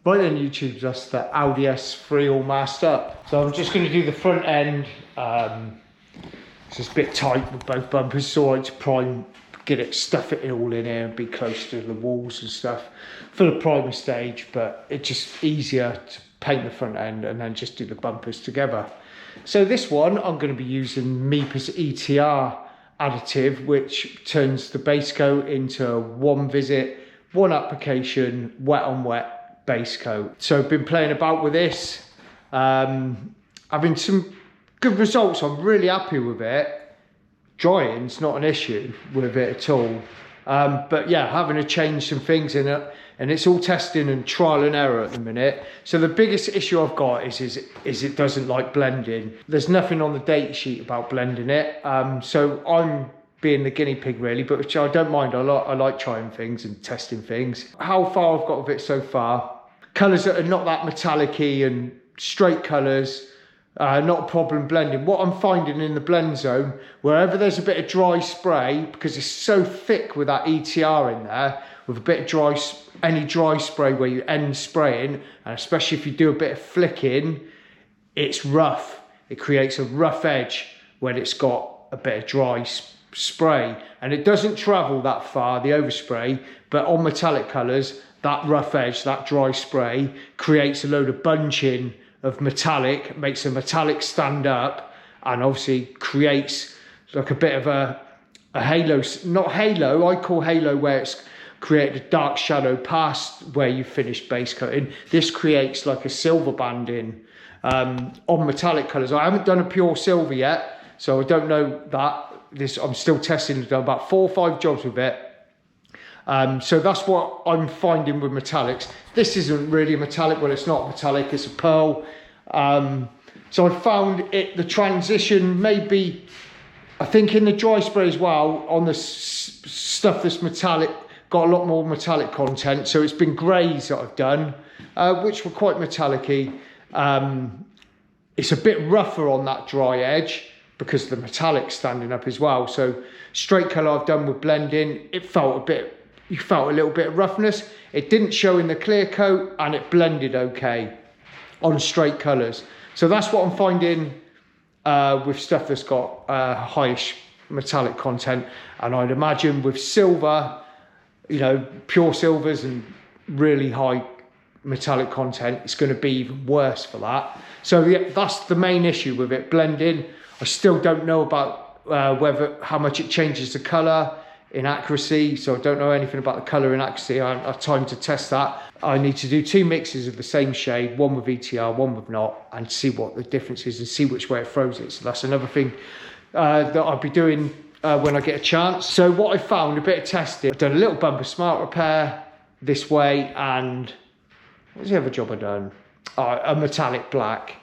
Right then YouTube, that's the Audi S3 all masked up. So I'm just going to do the front end. It's just a bit tight with both bumpers, so I to prime, get it, stuff it all in here and be close to the walls and stuff for the primer stage, but it's just easier to paint the front end and then just do the bumpers together. So this one, I'm going to be using Meeper's ETR additive, which turns the base coat into one visit, one application, wet on wet base coat. So I've been playing about with this, having some good results. I'm really happy with it. Drying's not an issue with it at all. But yeah, having to change some things in it, and it's all testing and trial and error at the minute. So the biggest issue I've got is it doesn't like blending. There's nothing on the data sheet about blending it. So I'm being the guinea pig really, but which I don't mind. I like trying things and testing things. How far I've got with it so far, colours that are not that metallic-y and straight colours, not a problem blending. What I'm finding in the blend zone, wherever there's a bit of dry spray, because it's so thick with that ETR in there, with a bit of dry, any dry spray where you end spraying, and especially if you do a bit of flicking, it's rough. It creates a rough edge when it's got a bit of dry spray, and it doesn't travel that far, the overspray, but on metallic colours, that rough edge, that dry spray creates a load of bunching of metallic, makes the metallic stand up, and obviously creates like a bit of a halo, not halo, I call halo where it's created a dark shadow past where you finished base coating. This creates like a silver banding on metallic colours. I haven't done a pure silver yet, so I don't know that. I'm still testing, I've done about 4 or 5 jobs with it. So that's what I'm finding with metallics. This isn't really a metallic, well it's not metallic, it's a pearl. So I found the transition maybe, I think in the dry spray as well, on the stuff that's metallic, got a lot more metallic content. So it's been greys that I've done, which were quite metallic-y. It's a bit rougher on that dry edge because the metallic's standing up as well. So straight colour I've done with blending, you felt a little bit of roughness. It didn't show in the clear coat and it blended okay on straight colours. So that's what I'm finding with stuff that's got highish metallic content. And I'd imagine with silver, you know, pure silvers and really high metallic content, it's going to be even worse for that. So yeah, that's the main issue with it, blending. I still don't know about how much it changes the colour in accuracy, so I don't know anything about the colour in accuracy. I don't have time to test that. I need to do 2 mixes of the same shade, one with ETR, one with not, and see what the difference is and see which way it throws it. So that's another thing that I'll be doing when I get a chance. So what I found, a bit of testing, I've done a little bumper smart repair this way, and what's the other job I've done? A metallic black.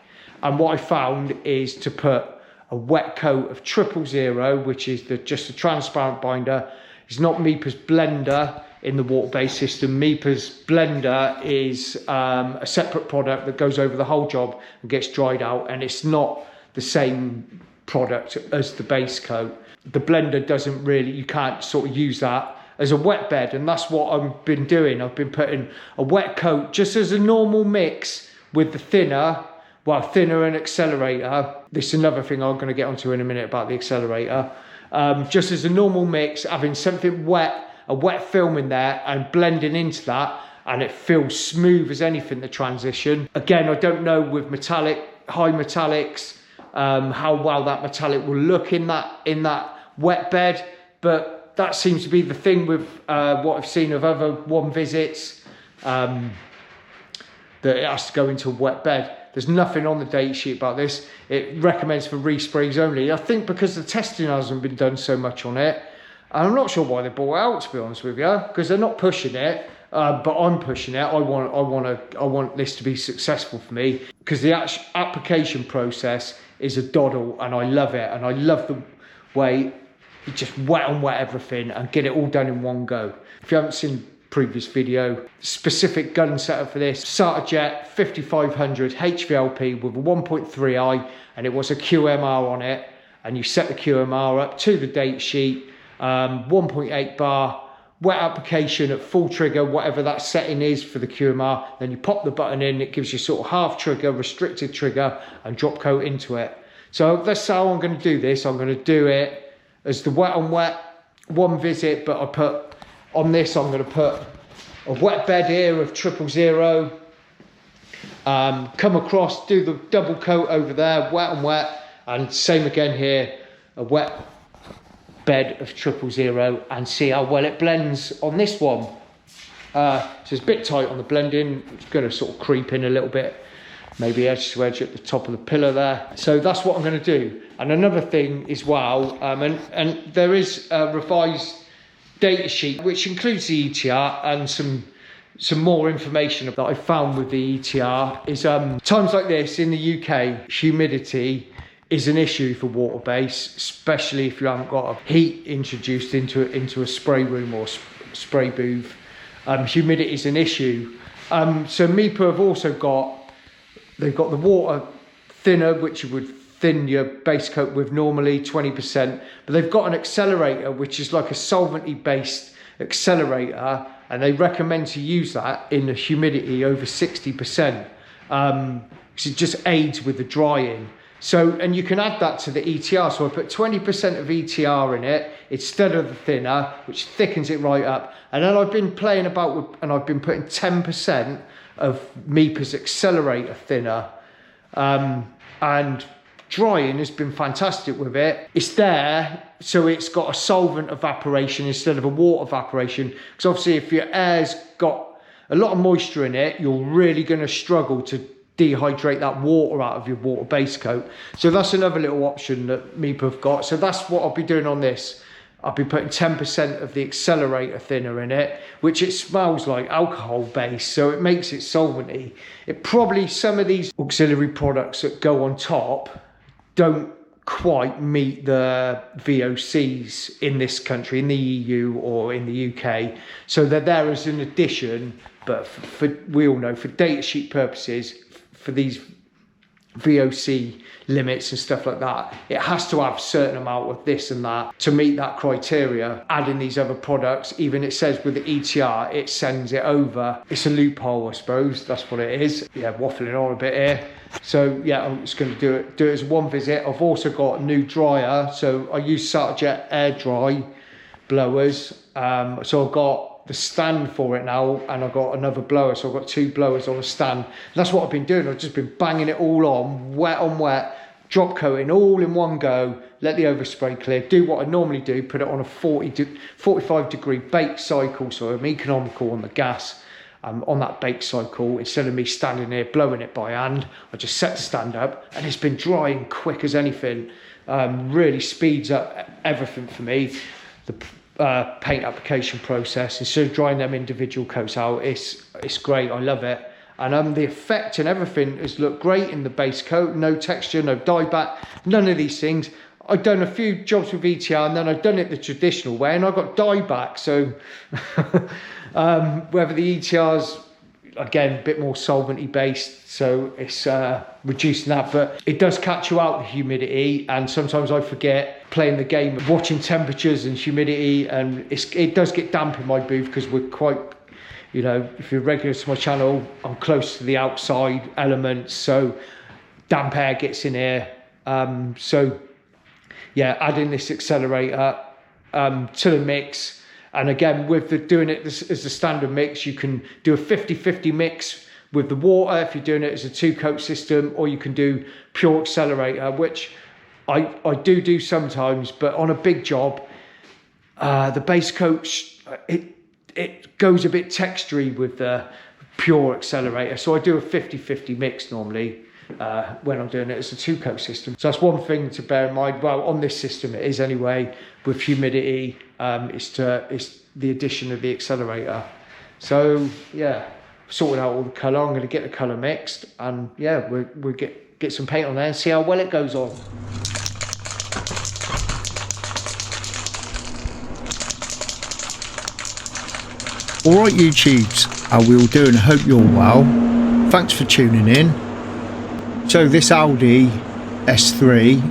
And what I found is to put a wet coat of 000, which is just a transparent binder. It's not Meeper's blender in the water-based system. Meeper's blender is a separate product that goes over the whole job and gets dried out, and it's not the same product as the base coat. The blender doesn't really, you can't sort of use that as a wet bed, and that's what I've been doing. I've been putting a wet coat just as a normal mix with the thinner and accelerator. This is another thing I'm going to get onto in a minute about the accelerator. Just as a normal mix, having something wet, a wet film in there and blending into that, and it feels smooth as anything, the transition. Again, I don't know with high metallics, how well that metallic will look in that wet bed, but that seems to be the thing with what I've seen of other one visits, that it has to go into a wet bed. There's nothing on the data sheet about this. It recommends for resprays only. I think because the testing hasn't been done so much on it, and I'm not sure why they brought it out, to be honest with you, because they're not pushing it, but I'm pushing it. I want this to be successful for me, because the application process is a doddle, and I love it, and I love the way you just wet on wet everything and get it all done in one go. If you haven't seen previous video, specific gun setup for this, Starter Jet 5500 HVLP with a 1.3i, and it was a QMR on it, and you set the QMR up to the date sheet, 1.8 bar wet application at full trigger, whatever that setting is for the QMR. Then you pop the button in, it gives you sort of half trigger, restricted trigger, and drop coat into it. So that's how I'm going to do this. I'm going to do it as the wet on wet, one visit, but I put on this, I'm going to put a wet bed here of 000. Come across, do the double coat over there, wet on wet, and same again here, a wet bed of 000, and see how well it blends on this one. So it's a bit tight on the blending, it's going to sort of creep in a little bit, maybe edge to edge at the top of the pillar there. So that's what I'm going to do. And another thing as well, and there is a revised data sheet which includes the ETR and some more information that I found with the ETR is times like this in the UK, humidity is an issue for water base, especially if you haven't got heat introduced into a spray room or spray booth. Humidity is an issue. So MIPA have also they've got the water thinner, which you would thin your base coat with normally 20%, but they've got an accelerator which is like a solventy based accelerator, and they recommend to use that in the humidity over 60%, because it just aids with the drying. So, and you can add that to the ETR. So I put 20% of ETR in it instead of the thinner, which thickens it right up. And then I've been playing about with, and I've been putting 10% of MIPA's accelerator thinner. And drying has been fantastic with it. It's there, so it's got a solvent evaporation instead of a water evaporation. Because obviously if your air's got a lot of moisture in it, you're really going to struggle to dehydrate that water out of your water base coat. So that's another little option that MIPA have got. So that's what I'll be doing on this. I'll be putting 10% of the accelerator thinner in it, which it smells like alcohol based, so it makes it solventy. It probably, some of these auxiliary products that go on top don't quite meet the VOCs in this country, in the EU or in the UK. So they're there as an addition, but we all know for data sheet purposes, for these VOC limits and stuff like that, it has to have a certain amount of this and that to meet that criteria. Adding these other products, even it says with the ETR, it sends it over. It's a loophole, I suppose. That's what it is. Yeah, waffling on a bit here. So yeah, I'm just going to do it as one visit. I've also got a new dryer. So I use Sartjet air dry blowers. So I've got the stand for it now, and I've got another blower, so I've got two blowers on a stand. And that's what I've been doing. I've just been banging it all on wet, drop coating all in one go, let the overspray clear, do what I normally do, put it on a 45 degree bake cycle, so I'm economical on the gas. On that bake cycle, instead of me standing there blowing it by hand, I just set the stand up, and it's been drying quick as anything. Really speeds up everything for me. The paint application process, instead of drying them individual coats out, it's great. I love it. And the effect and everything has looked great in the base coat. No texture, no dieback, none of these things. I've done a few jobs with ETR, and then I've done it the traditional way, and I got dieback. So whether the ETR's again a bit more solventy based, so it's reducing that, but it does catch you out, the humidity, and sometimes I forget playing the game of watching temperatures and humidity, and it does get damp in my booth because we're quite, you know, if you're regular to my channel, I'm close to the outside elements, so damp air gets in here. So yeah, adding this accelerator to the mix. And again, with doing it as a standard mix, you can do a 50-50 mix with the water if you're doing it as a two-coat system, or you can do pure accelerator, which I do sometimes, but on a big job, the base coat, it goes a bit textury with the pure accelerator. So I do a 50-50 mix normally when I'm doing it as a two-coat system. So that's one thing to bear in mind. Well, on this system it is anyway, with humidity, it's the addition of the accelerator. So yeah, sorted out all the colour. I'm going to get the colour mixed, and yeah, we'll get some paint on there and see how well it goes on. Alright YouTubes, how we all doing? I hope you're well. Thanks for tuning in. So this Audi S3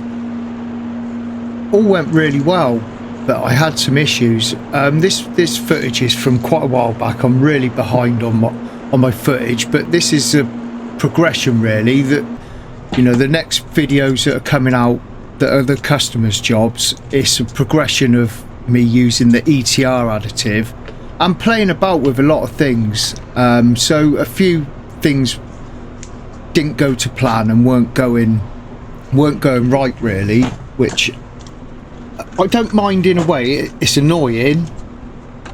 all went really well. but I had some issues. This footage is from quite a while back. I'm really behind on my footage, but this is a progression really, that you know, the next videos that are coming out that are the customers' jobs, it's a progression of me using the ETR additive. I'm playing about with a lot of things, so a few things didn't go to plan and weren't going right really, which I don't mind in a way. It's annoying,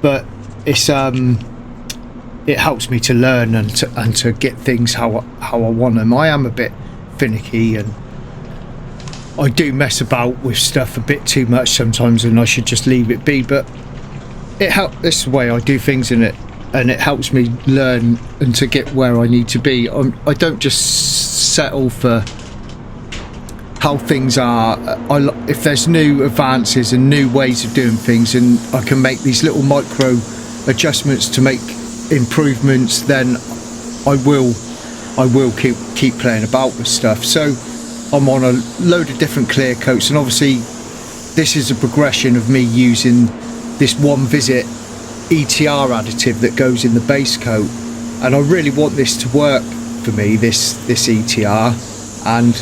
but it's it helps me to learn and to get things how I want them. I am a bit finicky and I do mess about with stuff a bit too much sometimes, and I should just leave it be, but this is the way I do things in it, and it helps me learn and to get where I need to be. I don't just settle for how things are. If there's new advances and new ways of doing things, and I can make these little micro adjustments to make improvements, then I will keep playing about with stuff. So I'm on a load of different clear coats, and obviously this is a progression of me using this one visit ETR additive that goes in the base coat, and I really want this to work for me, this ETR. And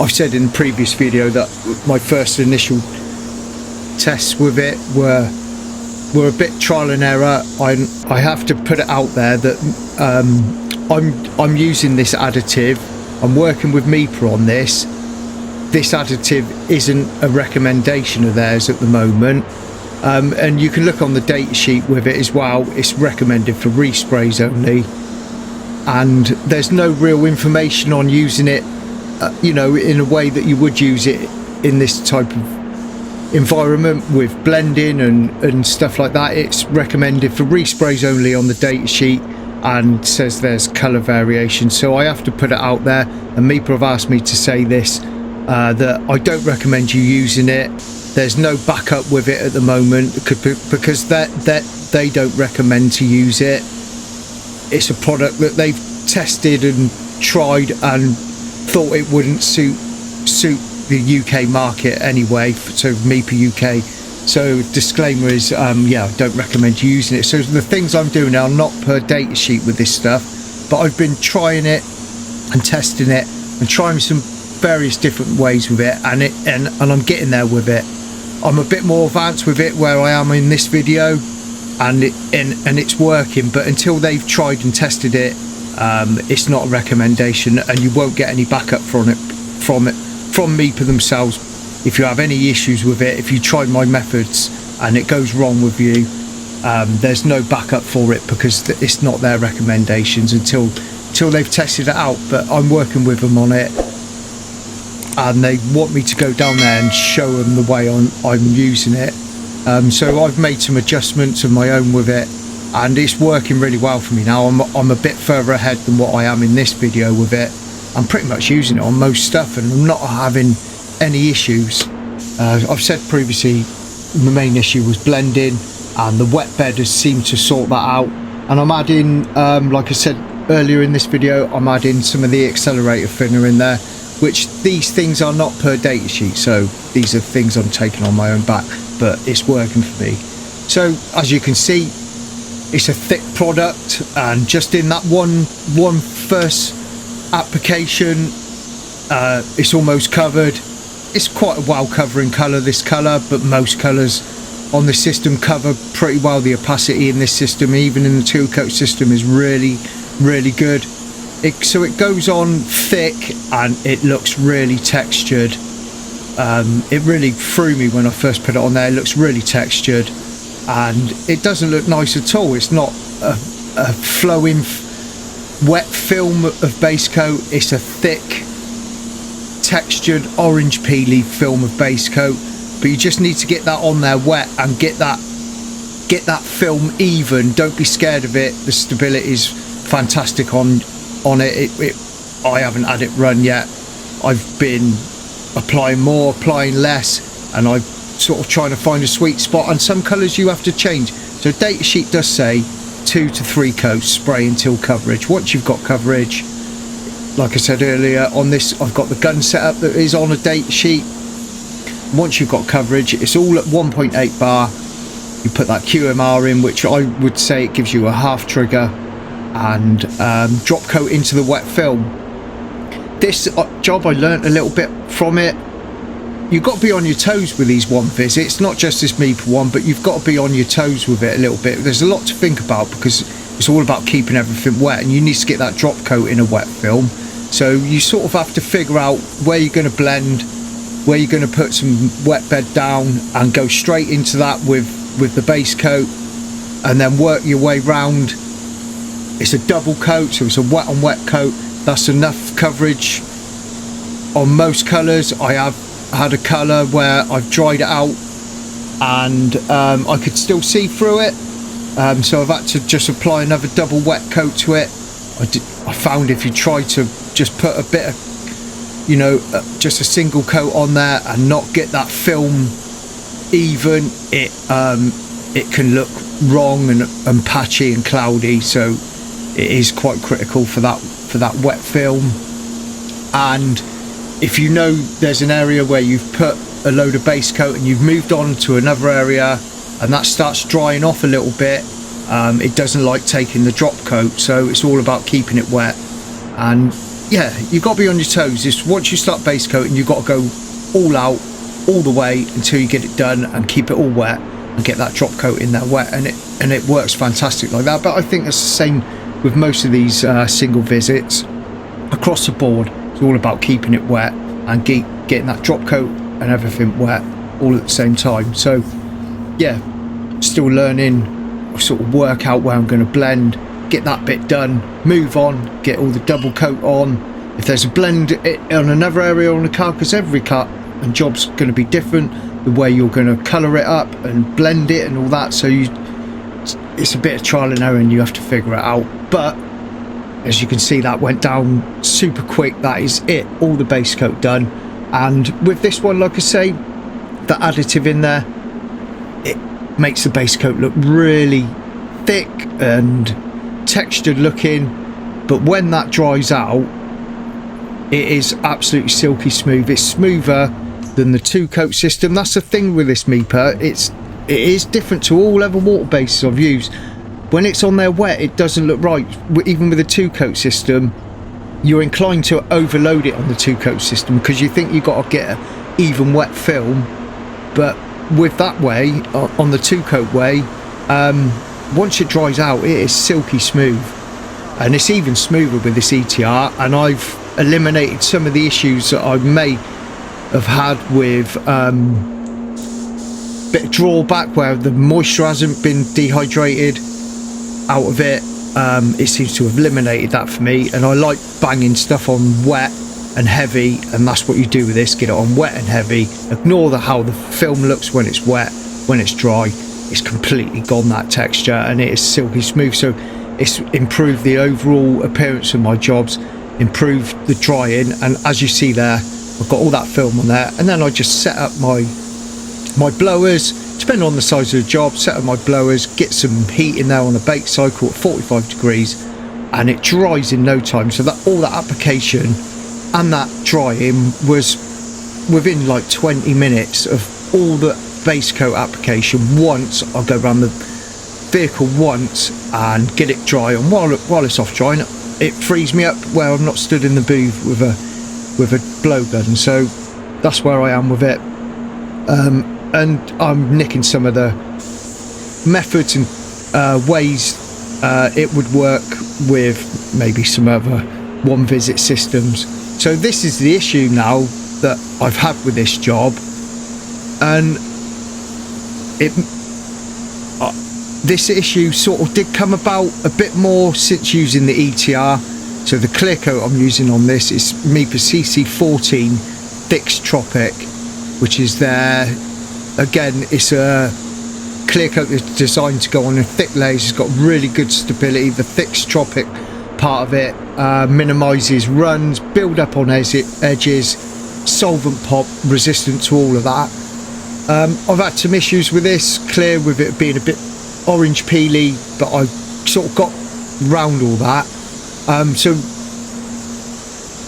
I've said in the previous video that my first initial tests with it were a bit trial and error. I have to put it out there that I'm using this additive. I'm working with MIPA on this. This additive isn't a recommendation of theirs at the moment, and you can look on the data sheet with it as well. It's recommended for resprays only, and there's no real information on using it you know, in a way that you would use it in this type of environment with blending and stuff like that. It's recommended for resprays only on the data sheet, and says there's colour variation. So I have to put it out there, and MIPA have asked me to say this, that I don't recommend you using it. There's no backup with it at the moment because they don't recommend to use it. It's a product that they've tested and tried and thought it wouldn't suit the UK market anyway, so MIPA UK. So disclaimer is, yeah, I don't recommend you using it. So the things I'm doing now are not per data sheet with this stuff, but I've been trying it and testing it and trying some various different ways with it, and I'm getting there with it. I'm a bit more advanced with it where I am in this video, and it's working, but until they've tried and tested it, it's not a recommendation, and you won't get any backup from MIPA themselves. If you have any issues with it, if you tried my methods and it goes wrong with you, there's no backup for it because it's not their recommendations until they've tested it out. But I'm working with them on it, and they want me to go down there and show them the way I'm using it. So I've made some adjustments of my own with it, and it's working really well for me now. I'm a bit further ahead than what I am in this video with it. I'm pretty much using it on most stuff, and I'm not having any issues. I've said previously the main issue was blending, and the wet bed has seemed to sort that out. And I'm adding, like I said earlier in this video, I'm adding some of the accelerator thinner in there, which these things are not per data sheet, so these are things I'm taking on my own back, but it's working for me. So as you can see, it's a thick product, and just in that one first application, it's almost covered. It's quite a well covering colour, this colour, but most colours on the system cover pretty well. The opacity in this system, even in the two coat system, is really good. So it goes on thick and it looks really textured. It really threw me when I first put it on there. It looks really textured, and it doesn't look nice at all. It's not a flowing wet film of base coat. It's a thick textured orange peely film of base coat, but you just need to get that on there wet and get that film even. Don't be scared of it. The stability is fantastic on it. I haven't had it run yet. I've been applying more, applying less, and I'm sort of trying to find a sweet spot. And some colours you have to change. So data sheet does say 2 to 3 coats spray until coverage. Once you've got coverage, like I said earlier, on this I've got the gun set up that is on a data sheet. once you've got coverage, it's all at 1.8 bar. You put that QMR in, which I would say it gives you a half trigger, and drop coat into the wet film. This job, I learnt a little bit from it. You've got to be on your toes with these one visits, not just this MEPA one, but you've got to be on your toes with it a little bit. There's a lot to think about because it's all about keeping everything wet, and you need to get that drop coat in a wet film. So you sort of have to figure out where you're going to blend, where you're going to put some wet bed down and go straight into that with the base coat, and then work your way round. It's a double coat, so it's a wet on wet coat. That's enough coverage on most colours. I have had a colour where I've dried it out and I could still see through it, so I've had to just apply another double wet coat to it. I found if you try to just put a bit of, you know, just a single coat on there and not get that film even, it can look wrong and patchy and cloudy. So it is quite critical for that wet film. And if you know there's an area where you've put a load of base coat and you've moved on to another area and that starts drying off a little bit, it doesn't like taking the drop coat, so it's all about keeping it wet. And yeah, you've got to be on your toes. It's once you start base coating, you've got to go all out, all the way until you get it done and keep it all wet and get that drop coat in there wet, and it works fantastic like that. But I think it's the same with most of these single visits across the board. It's all about keeping it wet and getting that drop coat and everything wet all at the same time. So yeah, still learning, sort of work out where I'm going to blend, get that bit done, move on, get all the double coat on. If there's a blend on another area on the car, because every car and job's going to be different, the way you're going to colour it up and blend it and all that, so it's a bit of trial and error and you have to figure it out. But as you can see, that went down super quick. That is it, all the base coat done. And with this one, like I say, the additive in there, it makes the base coat look really thick and textured looking, but when that dries out, it is absolutely silky smooth. It's smoother than the two coat system. That's the thing with this MEPA, it is different to all other water bases I've used. When it's on there wet, it doesn't look right. Even with the two coat system, you're inclined to overload it on the two coat system because you think you've got to get an even wet film. But with that way, on the two coat way, once it dries out, it is silky smooth, and it's even smoother with this ETR. And I've eliminated some of the issues that I may have had with bit of drawback where the moisture hasn't been dehydrated out of it. It seems to have eliminated that for me, and I like banging stuff on wet and heavy, and that's what you do with this. Get it on wet and heavy, ignore how the film looks when it's wet. When it's dry, it's completely gone, that texture, and it is silky smooth. So it's improved the overall appearance of my jobs, improved the drying, and as you see there, I've got all that film on there. And then I just set up my blowers, depending on the size of the job, set up my blowers, get some heat in there on the bake cycle at 45 degrees, and it dries in no time. So that all that application and that drying was within like 20 minutes of all the base coat application. Once I'll go around the vehicle once and get it dry, and while it's off drying, it frees me up where I'm not stood in the booth with a blowgun. So that's where I am with it. And I'm nicking some of the methods and ways it would work with maybe some other one visit systems. So this is the issue now that I've had with this job, and this issue sort of did come about a bit more since using the ETR. So the clear coat I'm using on this is MEPA CC14 Fix Tropic, which is there. Again, it's a clear coat that's designed to go on in thick layers. It's got really good stability. The Fix Tropic part of it minimises runs, build up on edges, solvent pop, resistant to all of that. I've had some issues with this clear, with it being a bit orange peely, but I sort of got round all that. So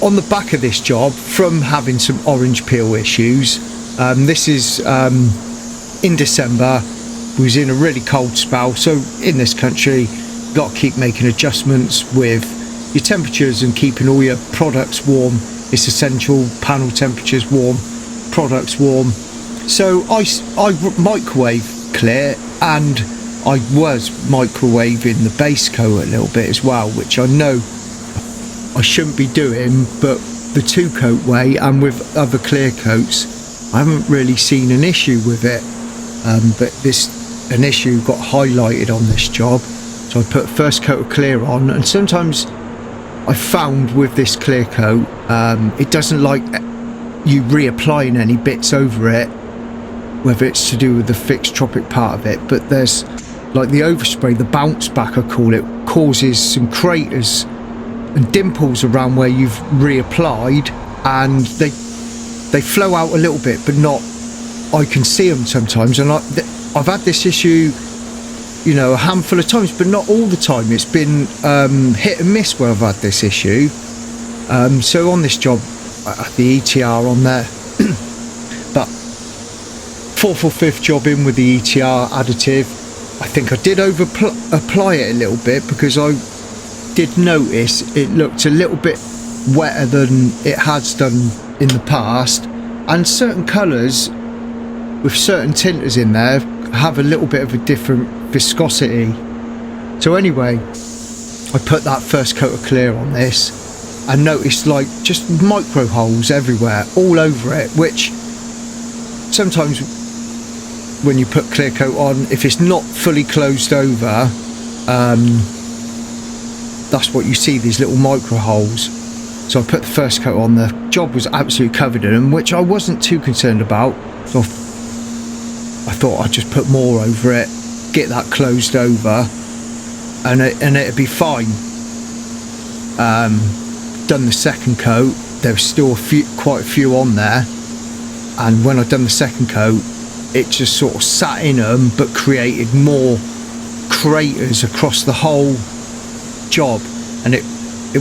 on the back of this job, from having some orange peel issues, This is in December. We was in a really cold spell, so in this country you've got to keep making adjustments with your temperatures and keeping all your products warm. It's essential. Panel temperatures warm, products warm. So I microwave clear, and I was microwaving the base coat a little bit as well, which I know I shouldn't be doing, but the 2-coat way and with other clear coats I haven't really seen an issue with it, but an issue got highlighted on this job, so I put first coat of clear on. And sometimes I found with this clear coat, it doesn't like you reapplying any bits over it, whether it's to do with the fixed tropic part of it, but there's like the overspray, the bounce back I call it, causes some craters and dimples around where you've reapplied, and they flow out a little bit, but not, I can see them sometimes, and I've had this issue, you know, a handful of times, but not all the time. It's been hit and miss where I've had this issue. So on this job I had the ETR on there, but 4th or 5th job in with the ETR additive, I think I did apply it a little bit, because I did notice it looked a little bit wetter than it has done in the past, and certain colours with certain tinters in there have a little bit of a different viscosity. So anyway, I put that first coat of clear on this and noticed like just micro holes everywhere, all over it, which sometimes when you put clear coat on, if it's not fully closed over, that's what you see, these little micro holes. So I put the first coat on, the job was absolutely covered in them, which I wasn't too concerned about, so I thought I'd just put more over it, get that closed over, and it'd be fine. Done the second coat, there was still quite a few on there, and when I'd done the second coat, it just sort of sat in them but created more craters across the whole job. And it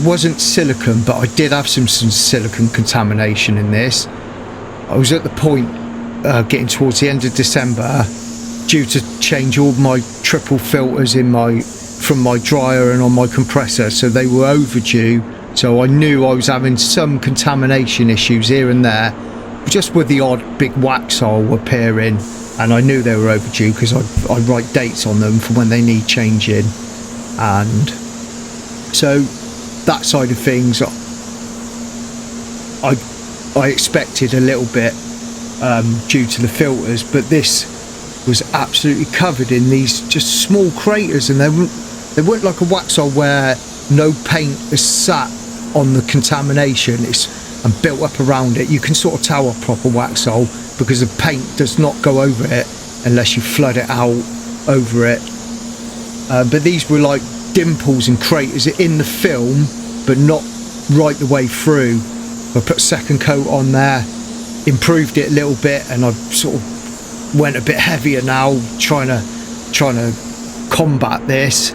wasn't silicone, but I did have some silicone contamination in this. I was at the point getting towards the end of December, due to change all my triple filters from my dryer and on my compressor, so they were overdue. So I knew I was having some contamination issues here and there, just with the odd big wax hole appearing, and I knew they were overdue because I write dates on them for when they need changing. And so that side of things I expected a little bit due to the filters, but this was absolutely covered in these just small craters, and they weren't like a wax hole where no paint is sat on the contamination and built up around it. You can sort of tell a proper wax hole because the paint does not go over it unless you flood it out over it. But these were like dimples and craters in the film, but not right the way through. I put second coat on there, improved it a little bit, and I sort of went a bit heavier now, trying to combat this.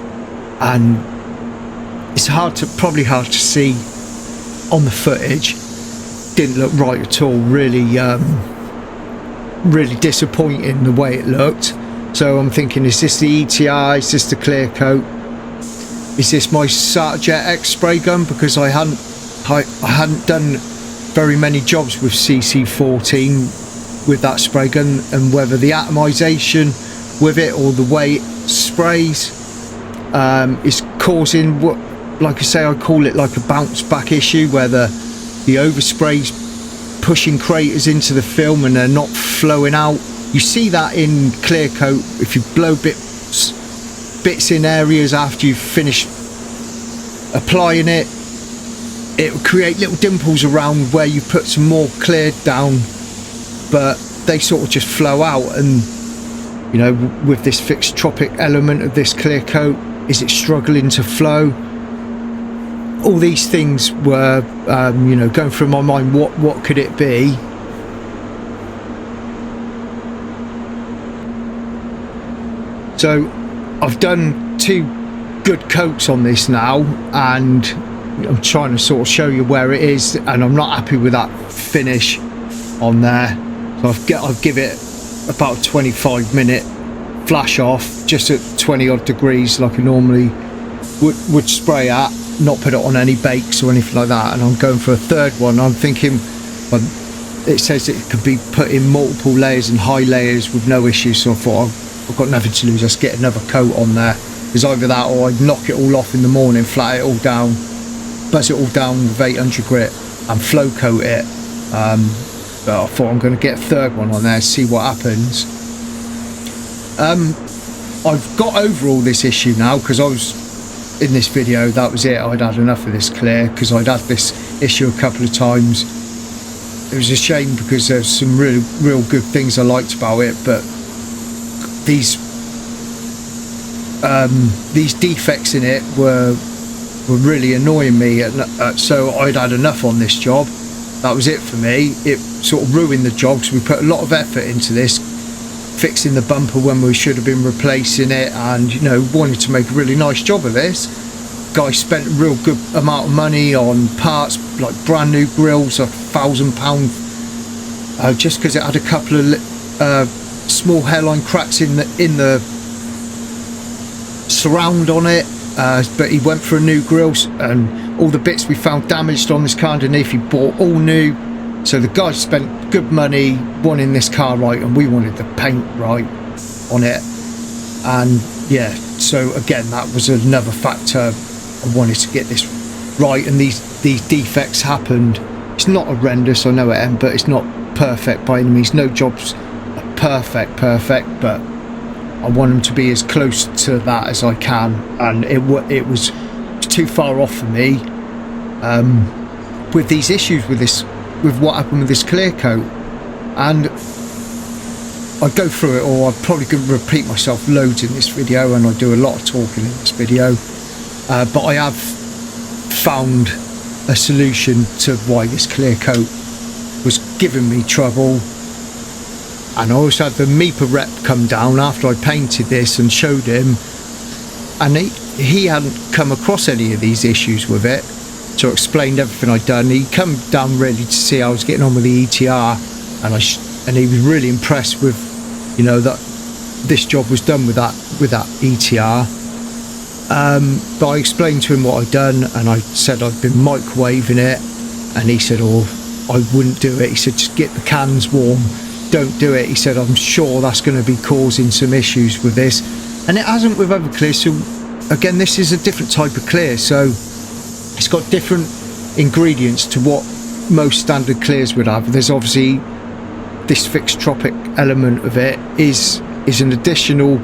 And it's probably hard to see on the footage. Didn't look right at all. Really disappointing the way it looked. So I'm thinking, is this the ETI? Is this the clear coat? Is this my Sartjet X spray gun? Because I hadn't done very many jobs with CC14 with that spray gun, and whether the atomization with it or the way it sprays is causing what, like I say, I call it like a bounce back issue, where the overspray's pushing craters into the film and they're not flowing out. You see that in clear coat. If you blow bits in areas after you've finished applying it, it will create little dimples around where you put some more clear down, but they sort of just flow out. And you know, with this fixed tropic element of this clear coat, is it struggling to flow? All these things were you know, going through my mind. What could it be? So I've done 2 good coats on this now, and I'm trying to sort of show you where it is, and I'm not happy with that finish on there. So I've give it about a 25-minute flash off, just at 20 odd degrees, like I normally would spray at, not put it on any bakes or anything like that. And I'm going for a third one. I'm thinking, well, it says it could be put in multiple layers and high layers with no issues, so I thought I've got nothing to lose, let's get another coat on there. It's either that or I'd knock it all off in the morning, flat it all down, buzz it all down with 800 grit and flow coat it. But I thought I'm going to get a third one on there, see what happens. I've got over all this issue now, because I was in this video, that was it, I'd had enough of this clear, because I'd had this issue a couple of times. It was a shame because there's some real good things I liked about it, but these defects in it were really annoying me, so I'd had enough on this job. That was it for me. It sort of ruined the job, because we put a lot of effort into this, fixing the bumper when we should have been replacing it, and you know, wanted to make a really nice job of this. Guy spent a real good amount of money on parts, like brand new grills, £1,000, just because it had a couple of small hairline cracks in the surround on it. But he went for a new grill, and all the bits we found damaged on this car underneath he bought all new. So the guy spent good money wanting this car right, and we wanted the paint right on it. And yeah, so again, that was another factor. I wanted to get this right, and these defects happened. It's not horrendous, I know it ain't, but it's not perfect by any means. No job's perfect, but I want them to be as close to that as I can, and it was too far off for me with these issues with what happened with this clear coat. And I go through it all. I'm probably going to repeat myself loads in this video, and I do a lot of talking in this video, but I have found a solution to why this clear coat was giving me trouble. And I also had the MEPA rep come down after I painted this and showed him, and he hadn't come across any of these issues with it, so I explained everything I'd done. He come down really to see how I was getting on with the ETR, and he was really impressed with, you know, that this job was done with that ETR. But I explained to him what I'd done, and I said I'd been microwaving it, and he said, oh, I wouldn't do it. He said, just get the cans warm, don't do it. He said, I'm sure that's going to be causing some issues with this, and it hasn't with other clears. So again, this is a different type of clear, so it's got different ingredients to what most standard clears would have. There's obviously this fixed tropic element of it is an additional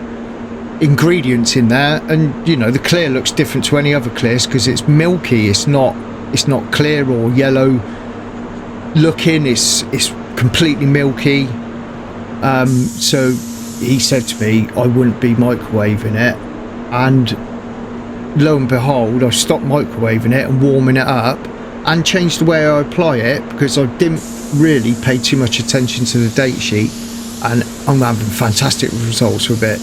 ingredient in there, and you know, the clear looks different to any other clears because it's milky. It's not clear or yellow looking. It's completely milky. So he said to me I wouldn't be microwaving it, and lo and behold, I stopped microwaving it and warming it up, and changed the way I apply it, because I didn't really pay too much attention to the date sheet, and I'm having fantastic results with it.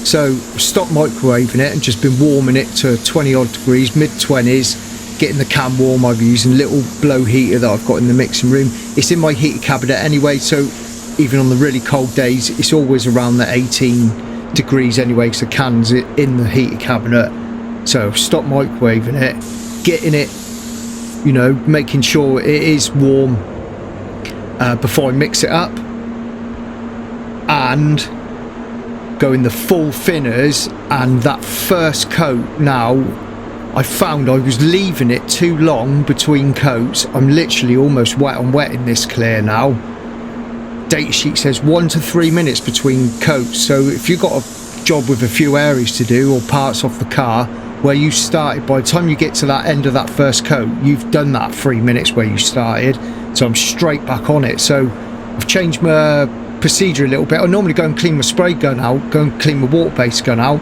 So stopped microwaving it and just been warming it to 20 odd degrees, mid-20s, getting the can warm. I've used a little blow heater that I've got in the mixing room. It's in my heater cabinet anyway, so even on the really cold days it's always around the 18 degrees anyway, because the can's in the heater cabinet. So stop microwaving it, getting it, you know, making sure it is warm before I mix it up, and going the full thinners. And that first coat, now I found I was leaving it too long between coats. I'm literally almost wet on wet in this clear now. Data sheet says 1 to 3 minutes between coats, so if you've got a job with a few areas to do or parts off the car where you started, by the time you get to that end of that first coat, you've done that 3 minutes where you started. So I'm straight back on it. So I've changed my procedure a little bit. I normally go and clean my spray gun out, go and clean my water-based gun out,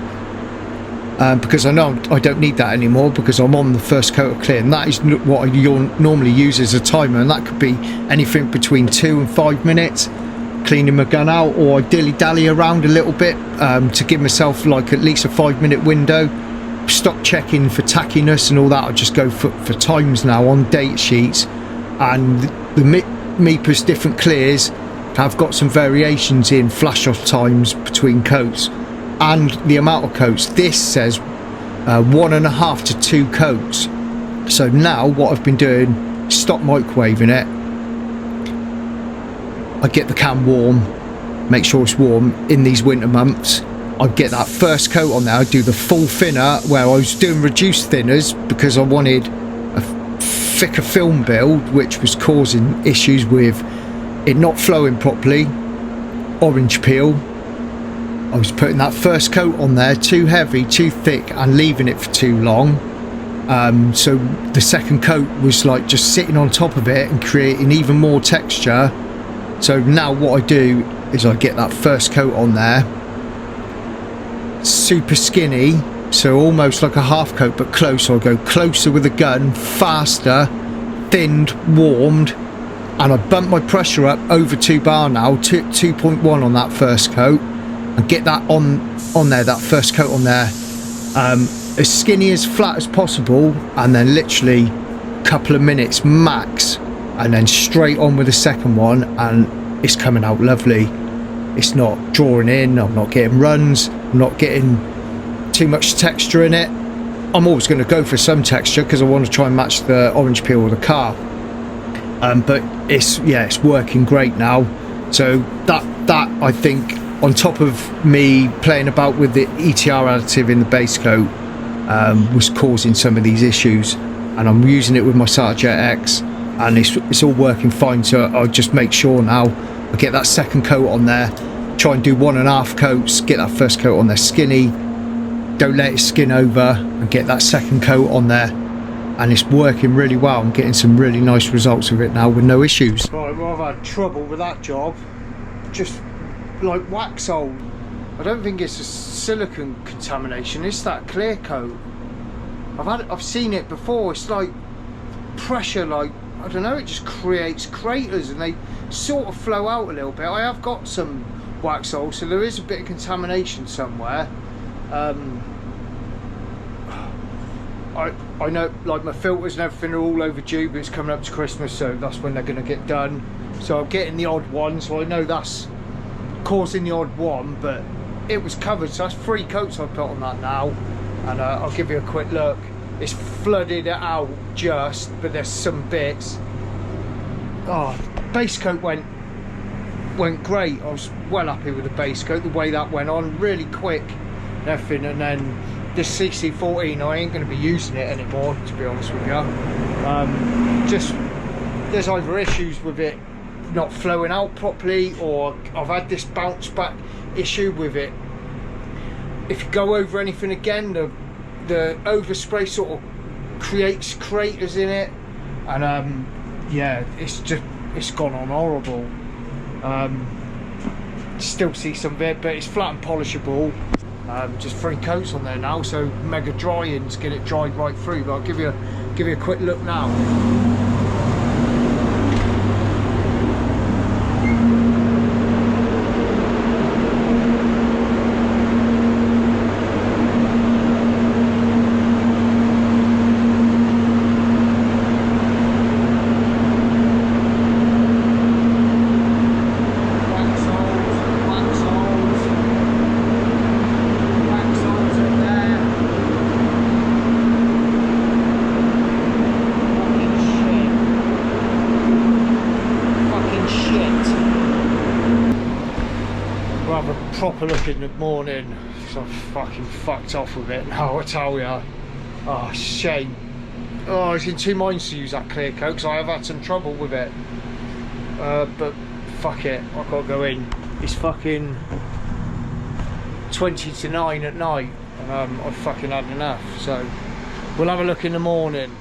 because I know I don't need that anymore, because I'm on the first coat of clear, and that is what I normally use as a timer, and that could be anything between 2 and 5 minutes cleaning my gun out, or I dilly-dally around a little bit to give myself like at least a 5-minute window. Stop checking for tackiness and all that. I just go for times now on date sheets, and the MEPA's different clears back, I've got some variations in flash off times between coats and the amount of coats. This says 1.5 to 2 coats. So now what I've been doing, stop microwaving it. I get the can warm, make sure it's warm in these winter months. I get that first coat on there. I do the full thinner, where I was doing reduced thinners because I wanted a thicker film build, which was causing issues with it not flowing properly, orange peel. I was putting that first coat on there too heavy, too thick, and leaving it for too long. So the second coat was like just sitting on top of it and creating even more texture. So now what I do is I get that first coat on there, super skinny, so almost like a half coat but closer. I go closer with the gun, faster, thinned, warmed, and I bump my pressure up over 2 bar now, 2.1 on that first coat, and get that on there, that first coat on there, as skinny, as flat as possible, and then literally a couple of minutes max, and then straight on with the second one, and it's coming out lovely. It's not drawing in, I'm not getting runs, I'm not getting too much texture in it. I'm always going to go for some texture because I want to try and match the orange peel of the car. But it's working great now. So that I think, on top of me playing about with the ETR additive in the base coat, was causing some of these issues, and I'm using it with my Sarjet X, and it's all working fine. So I'll just make sure now I get that second coat on there, try and do 1.5 coats, get that first coat on there skinny, don't let it skin over, and get that second coat on there, and it's working really well. I'm getting some really nice results with it now with no issues. Right, well, I've had trouble with that job, just like wax old. I don't think it's a silicone contamination, it's that clear coat. I've seen it before. It's like pressure, like, I don't know, it just creates craters and they sort of flow out a little bit. I have got some wax old, so there is a bit of contamination somewhere. I know, like, my filters and everything are all overdue, but it's coming up to Christmas, so that's when they're going to get done. So I'm getting the odd one, so I know that's causing the odd one, but it was covered, so that's 3 coats I've put on that now. And I'll give you a quick look. It's flooded it out just, but there's some bits. Oh, base coat went great. I was well happy with the base coat, the way that went on, really quick and everything. And then this CC14, I ain't going to be using it anymore, to be honest with you. Just, there's either issues with it not flowing out properly, or I've had this bounce back issue with it. If you go over anything again, the overspray sort of creates craters in it, and yeah, it's gone on horrible. Still see some of it, but it's flat and polishable. Just 3 coats on there now, so mega drying to get it dried right through. But I'll give you a quick look now. Proper look in the morning, so I'm fucking fucked off with it now, I tell ya. Oh, shame. Oh, I was in 2 minds to use that clear coat because I have had some trouble with it. But fuck it, I've got to go in. It's fucking 20 to 9 at night, and I've fucking had enough. So we'll have a look in the morning.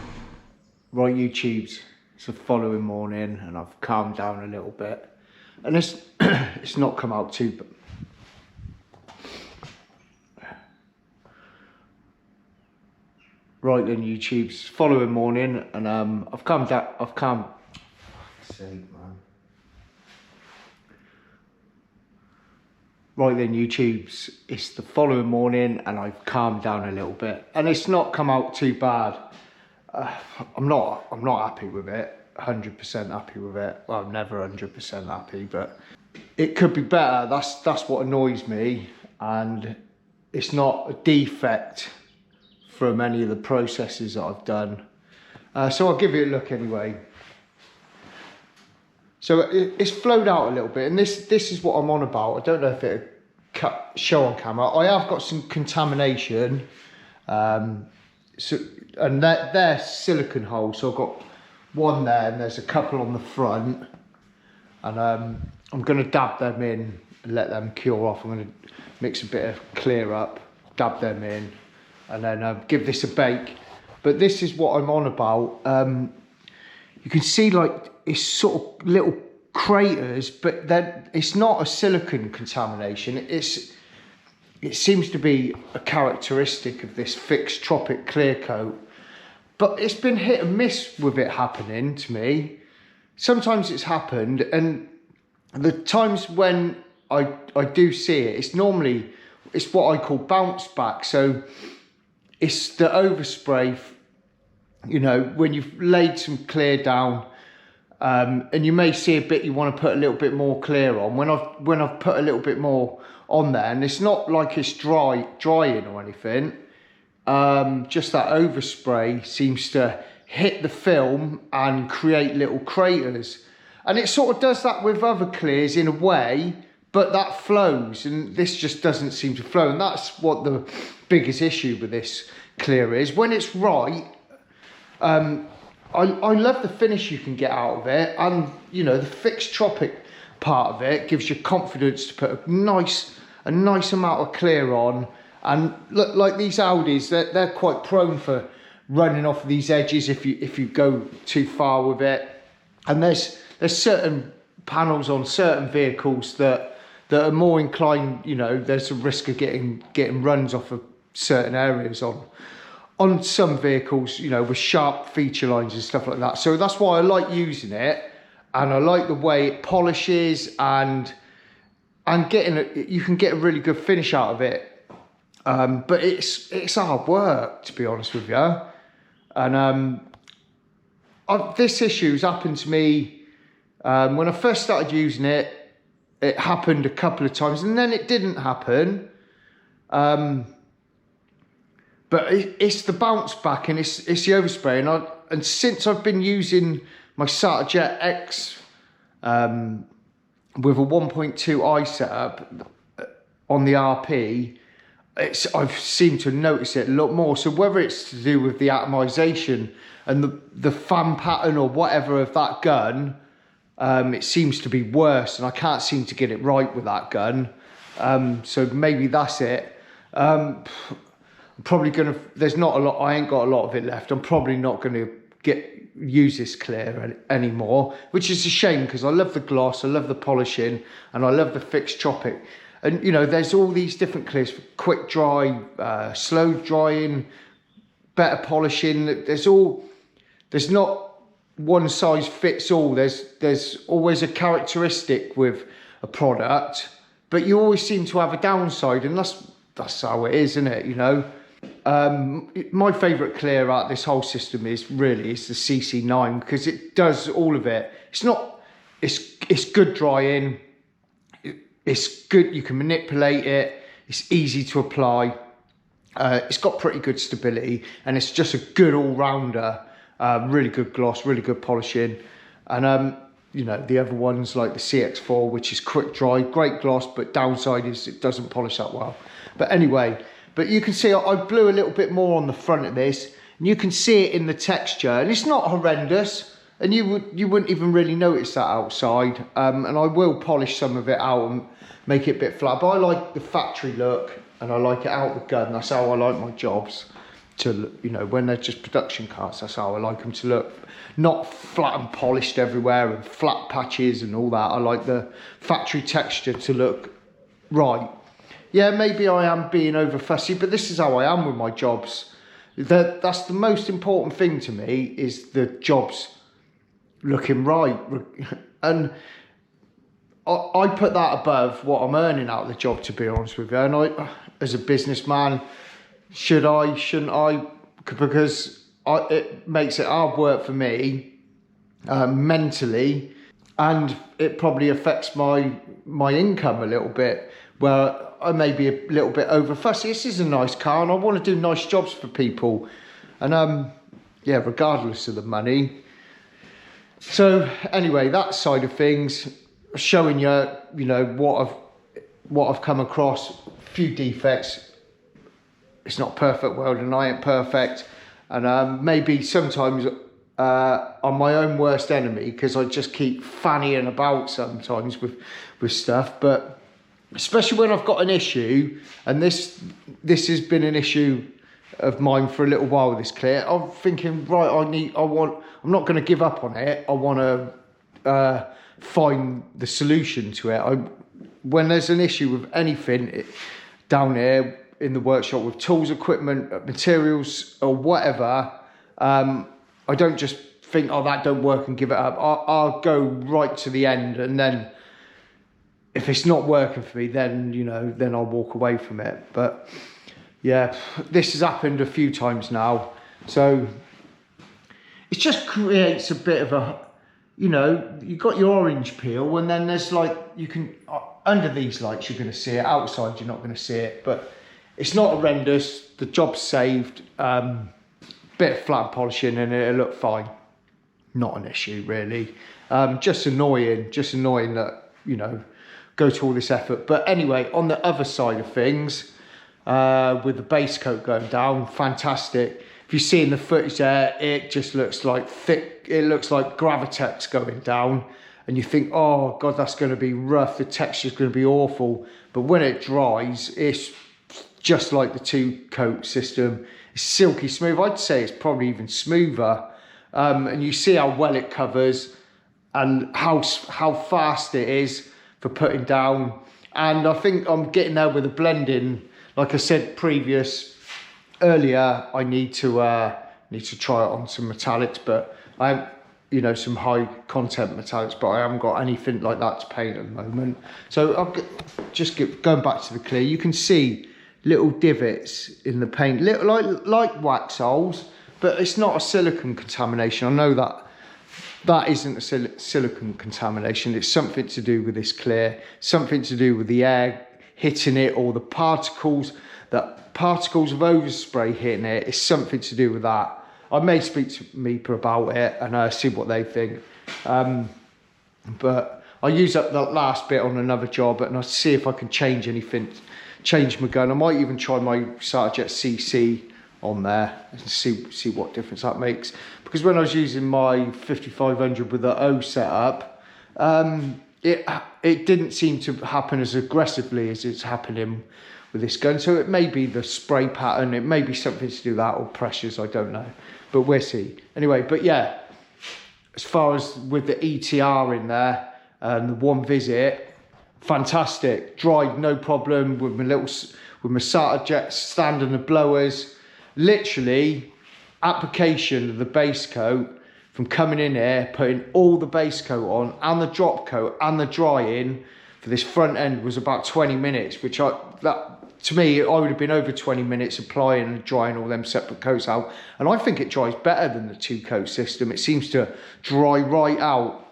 Right, YouTubes, it's the following morning, and I've calmed down a little bit, and it's not come out too bad. Right then, YouTube's following morning, and I've calmed down. Right then, YouTube's, it's the following morning, and I've calmed down a little bit, and it's not come out too bad. I'm not happy with it. 100% happy with it. Well, I'm never 100% happy, but it could be better. That's what annoys me, and it's not a defect from any of the processes that I've done. So I'll give it a look anyway. So it's flowed out a little bit, and this is what I'm on about. I don't know if it'll show on camera. I have got some contamination, and they're silicone holes. So I've got one there, and there's a couple on the front, and I'm going to dab them in and let them cure off. I'm going to mix a bit of clear up, dab them in, and then give this a bake. But this is what I'm on about. You can see like it's sort of little craters, but then it's not a silicone contamination. It seems to be a characteristic of this fixed tropic clear coat, but it's been hit and miss with it happening to me. Sometimes it's happened, and the times when I do see it, it's what I call bounce back. So it's the overspray, you know, when you've laid some clear down, and you may see a bit you want to put a little bit more clear on. When I've put a little bit more on there, and it's not like it's drying or anything, just that overspray seems to hit the film and create little craters. And it sort of does that with other clears in a way, but that flows, and this just doesn't seem to flow. And that's what the biggest issue with this clear is. When it's right, I love the finish you can get out of it, and you know, the fixed tropic part of it gives you confidence to put a nice amount of clear on. And look, like these Audis, they're quite prone for running off of these edges if you go too far with it. And there's certain panels on certain vehicles that are more inclined, you know, there's a risk of getting runs off of certain areas on some vehicles, you know, with sharp feature lines and stuff like that. So that's why I like using it, and I like the way it polishes, and you can get a really good finish out of it. But it's hard work, to be honest with you. And this issue's happened to me when I first started using it. It happened a couple of times, and then it didn't happen. But it's the bounce back, and it's the overspray. And since I've been using my SATA Jet X with a 1.2i setup on the RP, I've seemed to notice it a lot more. So whether it's to do with the atomization and the fan pattern or whatever of that gun, it seems to be worse, and I can't seem to get it right with that gun. So maybe that's it. I'm probably there's not a lot, I ain't got a lot of it left. I'm probably not gonna use this clear anymore, which is a shame, because I love the gloss, I love the polishing, and I love the fixed tropic. And you know, there's all these different clears for quick dry, slow drying, better polishing. There's not one size fits all. There's always a characteristic with a product, but you always seem to have a downside, and that's how it is, isn't it? You know, my favourite clear out this whole system is the CC9, because it does all of it. It's good drying. It's good, you can manipulate it, it's easy to apply, it's got pretty good stability, and it's just a good all-rounder. Really good gloss, really good polishing. And you know, the other ones like the CX4, which is quick dry, great gloss, but downside is it doesn't polish that well. But anyway, but you can see I blew a little bit more on the front of this, and you can see it in the texture, and it's not horrendous. And you wouldn't even really notice that outside. And I will polish some of it out and make it a bit flat. But I like the factory look, and I like it out the gun. That's how I like my jobs to, you know, when they're just production cars, that's how I like them to look. Not flat and polished everywhere and flat patches and all that. I like the factory texture to look right. Yeah, maybe I am being over fussy, but this is how I am with my jobs. That's the most important thing to me, is the jobs looking right. And I put that above what I'm earning out of the job, to be honest with you. And I, as a businessman, shouldn't I? Because it makes it hard work for me mentally, and it probably affects my income a little bit, where I may be a little bit over fussy. This is a nice car and I want to do nice jobs for people, and yeah, regardless of the money. So anyway, that side of things, showing you, you know, what I've come across. A few defects. It's not a perfect world and I ain't perfect, and maybe sometimes I'm my own worst enemy, because I just keep fannying about sometimes with stuff. But especially when I've got an issue, and this has been an issue of mine for a little while, this clear, I'm thinking, right, I'm not going to give up on it. I want to find the solution to it. When there's an issue with anything down here in the workshop, with tools, equipment, materials or whatever, I don't just think, oh, that don't work, and give it up. I'll go right to the end, and then if it's not working for me, then, you know, then I'll walk away from it. But yeah, this has happened a few times now, so it just creates a bit of a, you know, you've got your orange peel, and then there's like, you can, under these lights you're going to see it, outside you're not going to see it, but it's not horrendous. The job's saved. Bit of flat polishing and it'll look fine. Not an issue really. Just annoying that, you know, go to all this effort. But anyway, on the other side of things, with the base coat going down, fantastic. If you see in the footage there, it just looks like thick, it looks like Gravitex going down, and you think, oh God, that's going to be rough, the texture's going to be awful. But when it dries, it's just like the two-coat system. It's silky smooth. I'd say it's probably even smoother. And you see how well it covers, and how fast it is for putting down. And I think I'm getting there with the blending. Like I said earlier, I need to try it on some metallics, but you know, some high content metallics, but I haven't got anything like that to paint at the moment. So going back to the clear, you can see little divots in the paint, little like wax holes, but it's not a silicone contamination. I know that isn't a silicone contamination. It's something to do with this clear, something to do with the air hitting it, or the particles of overspray hitting it. It's something to do with that. I may speak to Meeper about it and see what they think. But I use up that last bit on another job, and I'll see if I can change anything, change my gun. I might even try my Sarjet CC on there and see what difference that makes. Because when I was using my 5500 with the O setup, it didn't seem to happen as aggressively as it's happening with this gun. So it may be the spray pattern, it may be something to do with that, or pressures, I don't know. But we'll see. Anyway, but yeah, as far as with the ETR in there and the one visit, fantastic. Dried no problem with my Sarjet stand and the blowers. Literally, application of the base coat from coming in here, putting all the base coat on and the drop coat and the drying for this front end was about 20 minutes, which to me, I would have been over 20 minutes applying and drying all them separate coats out. And I think it dries better than the two-coat system. It seems to dry right out.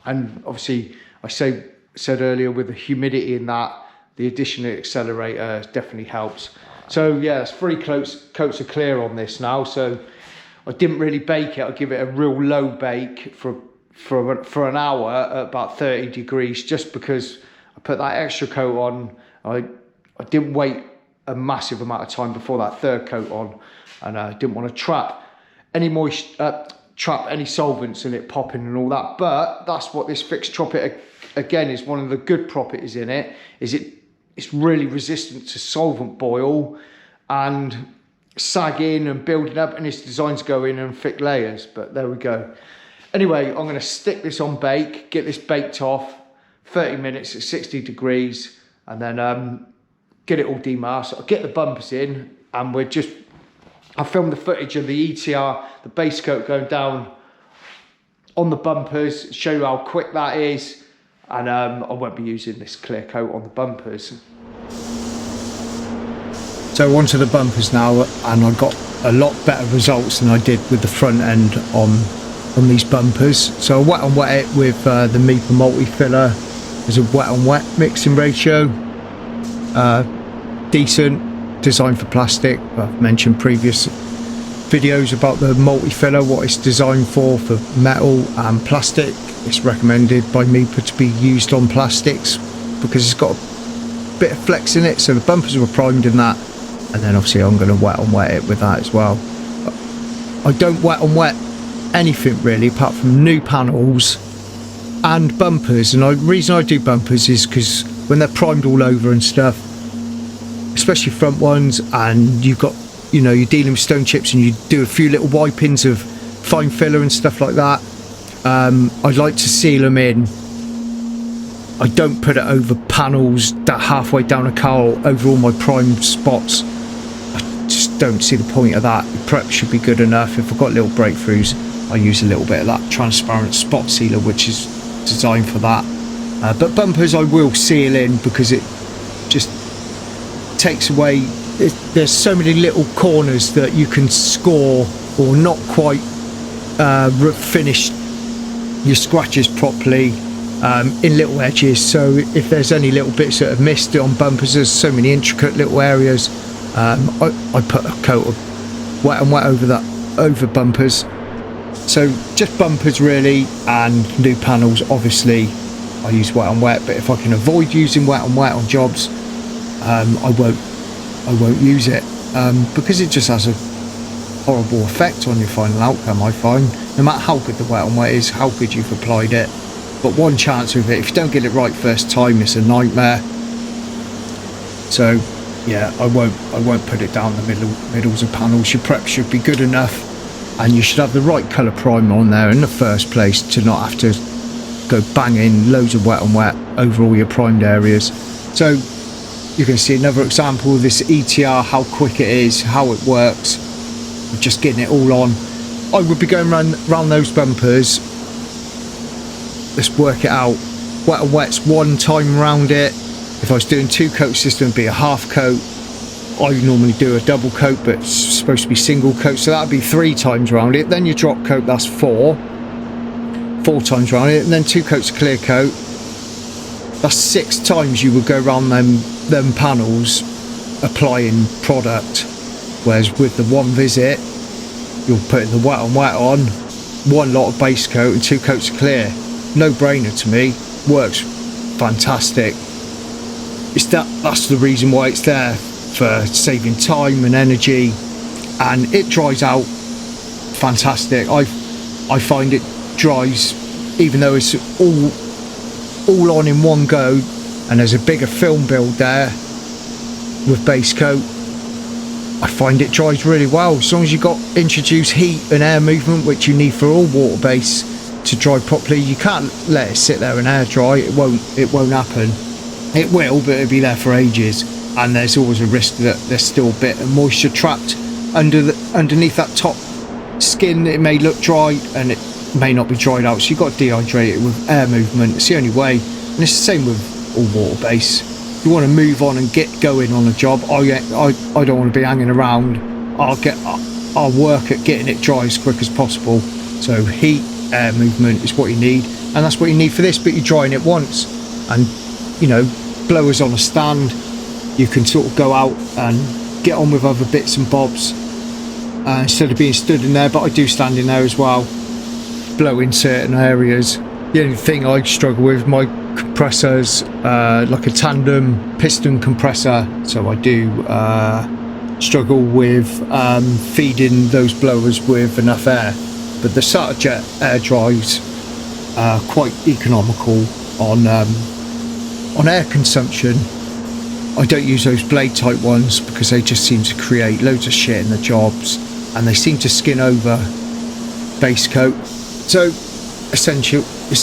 And obviously, I said earlier, with the humidity in that, the additional accelerator definitely helps. So yeah, it's 3 coats of clear on this now. So I didn't really bake it. I give it a real low bake for an hour at about 30 degrees, just because I put that extra coat on. I didn't wait a massive amount of time before that third coat on, and I didn't want to trap any solvents in it popping and all that. But that's what this fixed tropic, again, is one of the good properties in it, is it's really resistant to solvent boil and sagging and building up, and it's designed to go in and thick layers. But there we go. Anyway, I'm going to stick this on bake, get this baked off, 30 minutes at 60 degrees, and then get it all demasked. I'll get the bumpers in, and I filmed the footage of the ETR, the base coat going down on the bumpers, show you how quick that is, and I won't be using this clear coat on the bumpers. So onto the bumpers now, and I got a lot better results than I did with the front end on on these bumpers. So I wet and wet it with the Meeper multi-filler. There's a wet and wet mixing ratio, decent, designed for plastic. I've mentioned previous videos about the multi-filler, what it's designed for metal and plastic. It's recommended by Meeper to be used on plastics because it's got a bit of flex in it, so the bumpers were primed in that, and then obviously I'm going to wet and wet it with that as well. I don't wet and wet anything really apart from new panels and bumpers, and the reason I do bumpers is because when they're primed all over and stuff, especially front ones, and you've got, you know, you're dealing with stone chips and you do a few little wipings of fine filler and stuff like that, I'd like to seal them in. I don't put it over panels that halfway down a car or over all my primed spots. I just don't see the point of that. The prep should be good enough. If I've got little breakthroughs, I use a little bit of that transparent spot sealer, which is designed for that. But bumpers I will seal in because it just takes away, there's so many little corners that you can score or not quite finish your scratches properly in little edges. So if there's any little bits that have missed on bumpers, there's so many intricate little areas, I put a coat of wet and wet over that, over bumpers. So just bumpers really, and new panels obviously I use wet and wet, but if I can avoid using wet and wet on jobs, I won't use it, because it just has a horrible effect on your final outcome. I find no matter how good the wet and wet is, how good you've applied it, but one chance with it, if you don't get it right first time, it's a nightmare. So yeah, I won't put it down the middles of panels. Your prep should be good enough, and you should have the right colour primer on there in the first place to not have to go banging loads of wet and wet over all your primed areas. So you can see another example of this ETR, how quick it is, how it works, just getting it all on. I would be going round those bumpers, let's work it out, wet and wet's one time around it. If I was doing 2 coat system, it'd be a half coat. I normally do a double coat, but it's supposed to be single coat, so that'd be 3 times around it. Then your drop coat, that's 4 times around it, and then 2 coats of clear coat, that's 6 times you would go around them panels applying product. Whereas with the one visit, you're putting the wet and wet on, 1 lot of base coat and 2 coats of clear. No brainer to me, works fantastic. It's that's the reason why it's there, for saving time and energy, and it dries out fantastic. I find it dries, even though it's all on in one go, and there's a bigger film build there with base coat, I find it dries really well. As long as you've got introduced heat and air movement, which you need for all water base to dry properly, you can't let it sit there and air dry. It won't happen. It will, but it'll be there for ages, and there's always a risk that there's still a bit of moisture trapped underneath that top skin. It may look dry and it may not be dried out, so you've got to dehydrate it with air movement. It's the only way, and it's the same with all water base. If you want to move on and get going on a job, I don't want to be hanging around. I'll work at getting it dry as quick as possible. So heat, air movement is what you need, and that's what you need for this. But you're drying it once, and you know, blowers on a stand, you can sort of go out and get on with other bits and bobs instead of being stood in there. But I do stand in there as well, blow in certain areas. The only thing I struggle with, my compressors, like a tandem piston compressor, so I do struggle with feeding those blowers with enough air. But the starter jet air dries are quite economical on air consumption. I don't use those blade type ones because they just seem to create loads of shit in the jobs, and they seem to skin over base coat. So it's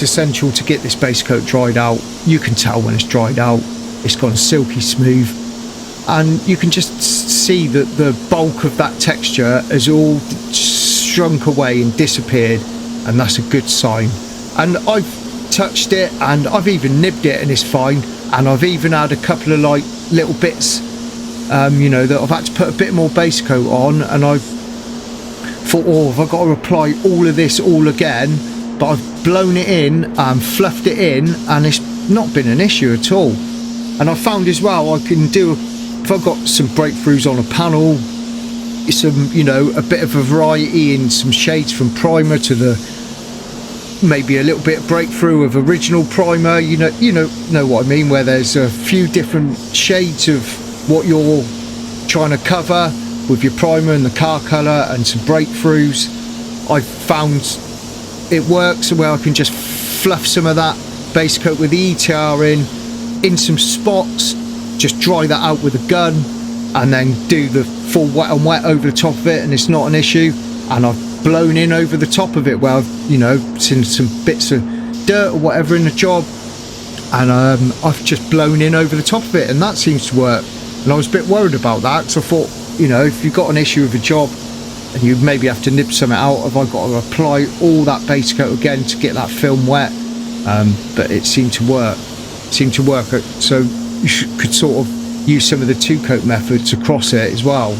essential to get this base coat dried out. You can tell when it's dried out, it's gone silky smooth, and you can just see that the bulk of that texture has all shrunk away and disappeared, and that's a good sign. And I've touched it, and I've even nibbed it, and it's fine. And I've even had a couple of like little bits, you know, that I've had to put a bit more base coat on, and I've thought, oh, have I got to apply all of this all again? But I've blown it in and fluffed it in, and it's not been an issue at all. And I found as well, I can do, if I've got some breakthroughs on a panel, some, you know, a bit of a variety in some shades from primer to the maybe a little bit of breakthrough of original primer, you know what I mean, where there's a few different shades of what you're trying to cover with your primer and the car colour and some breakthroughs. I've found it works where I can just fluff some of that base coat with the ETR in some spots, just dry that out with a gun, and then do the full wet on wet over the top of it, and it's not an issue. And I've blown in over the top of it where I've, you know, seen some bits of dirt or whatever in the job, and I've just blown in over the top of it, and that seems to work. And I was a bit worried about that, because I thought, you know, if you've got an issue with a job and you maybe have to nip something out, have I got to apply all that base coat again to get that film wet? But it seemed to work. So you could sort of use some of the 2-coat methods across it as well.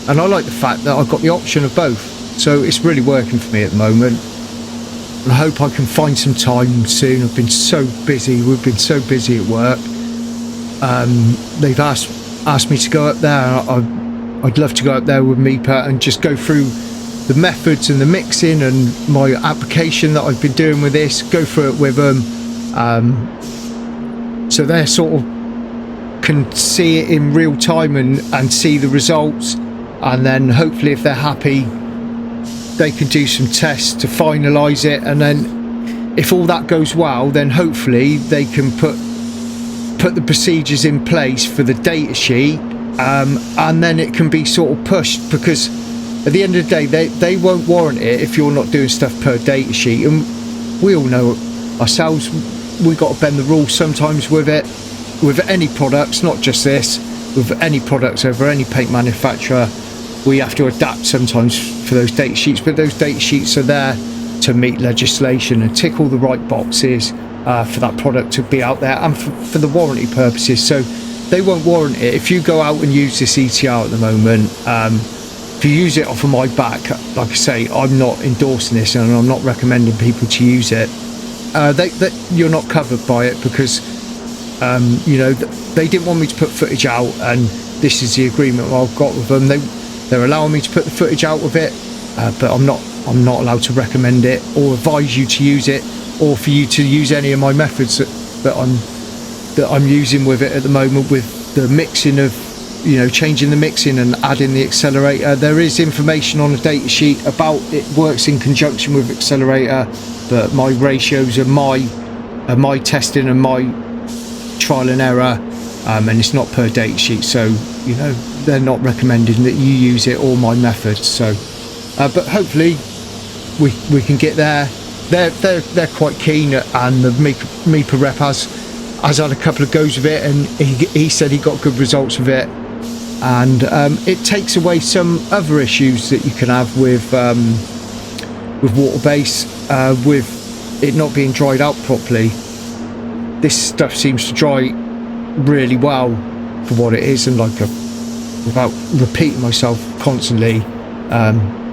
And I like the fact that I've got the option of both, so it's really working for me at the moment. And I hope I can find some time soon. I've been so busy, we've been so busy at work. They've asked me to go up there. I'd love to go up there with Meeper and just go through the methods and the mixing and my application that I've been doing with this, go through it with them, so they sort of can see it in real time and see the results. And then hopefully if they're happy, they can do some tests to finalise it, and then if all that goes well, then hopefully they can put the procedures in place for the data sheet, and then it can be sort of pushed, because at the end of the day they won't warrant it if you're not doing stuff per data sheet. And we all know ourselves, we've got to bend the rules sometimes with it, with any products, not just this, with any products over any paint manufacturer. We have to adapt sometimes for those data sheets, but those data sheets are there to meet legislation and tick all the right boxes for that product to be out there, and for the warranty purposes. So they won't warrant it. If you go out and use this ETR at the moment, if you use it off of my back, like I say, I'm not endorsing this and I'm not recommending people to use it. You're not covered by it, because you know, they didn't want me to put footage out, and this is the agreement I've got with them. They're allowing me to put the footage out with it, but I'm not allowed to recommend it or advise you to use it, or for you to use any of my methods that I'm using with it at the moment, with the mixing of, you know, changing the mixing and adding the accelerator. There is information on the data sheet about it works in conjunction with accelerator, but my ratios are my testing and my trial and error, and it's not per data sheet, so you know, they're not recommending that you use it or my methods. So but hopefully we can get there. They're quite keen, and the Meeper rep has had a couple of goes with it, and he said he got good results with it. And it takes away some other issues that you can have with water base, with it not being dried out properly. This stuff seems to dry really well for what it is, and without repeating myself constantly,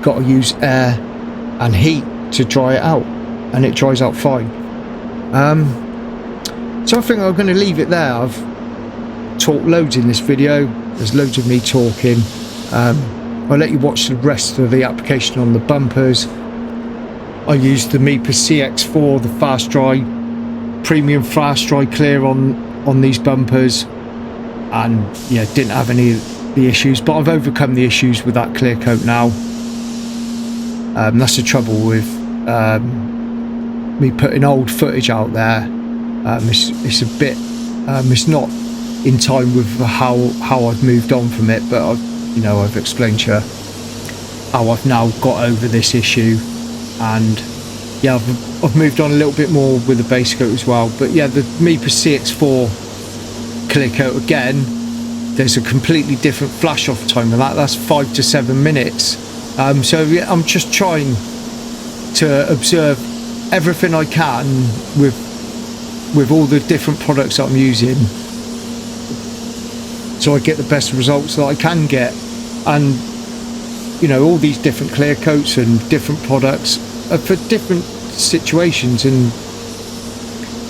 got to use air and heat to dry it out, and it dries out fine. So I think I'm going to leave it there. I've talked loads in this video. There's loads of me talking. I'll let you watch the rest of the application on the bumpers. I used the Meeper CX4, the fast dry, premium fast dry clear on these bumpers, and yeah, didn't have any of the issues, but I've overcome the issues with that clear coat now. That's the trouble with me putting old footage out there. It's a bit it's not in time with how I've moved on from it, but I've explained to you how I've now got over this issue, and yeah, I've moved on a little bit more with the base coat as well. But yeah, the Meeper CX4 clear coat, again, there's a completely different flash off time of that's 5 to 7 minutes. So yeah, I'm just trying to observe everything I can with all the different products that I'm using, so I get the best results that I can get. And you know, all these different clear coats and different products are for different situations. And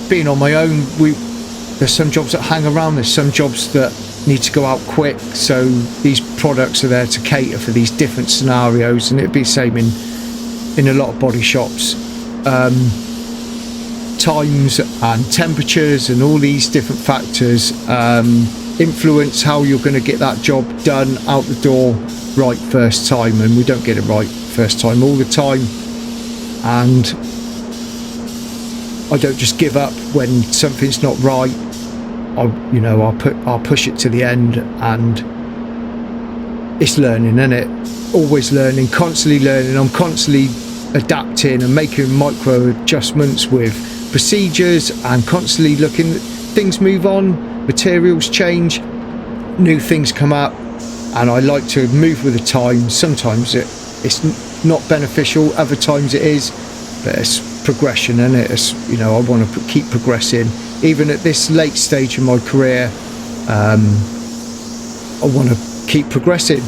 being on my own, there's some jobs that hang around, there's some jobs that need to go out quick, so these products are there to cater for these different scenarios. And it'd be the same in a lot of body shops. Times and temperatures and all these different factors influence how you're going to get that job done out the door right first time. And we don't get it right first time all the time, and I don't just give up when something's not right. I'll push it to the end, and it's learning, isn't it? Always learning, constantly learning. I'm constantly adapting and making micro adjustments with procedures, and constantly looking. Things move on, materials change, new things come up, and I like to move with the times. Sometimes it's not beneficial, other times it is, but it's progression, and it's, you know, I want to keep progressing. Even at this late stage in my career, I want to keep progressing.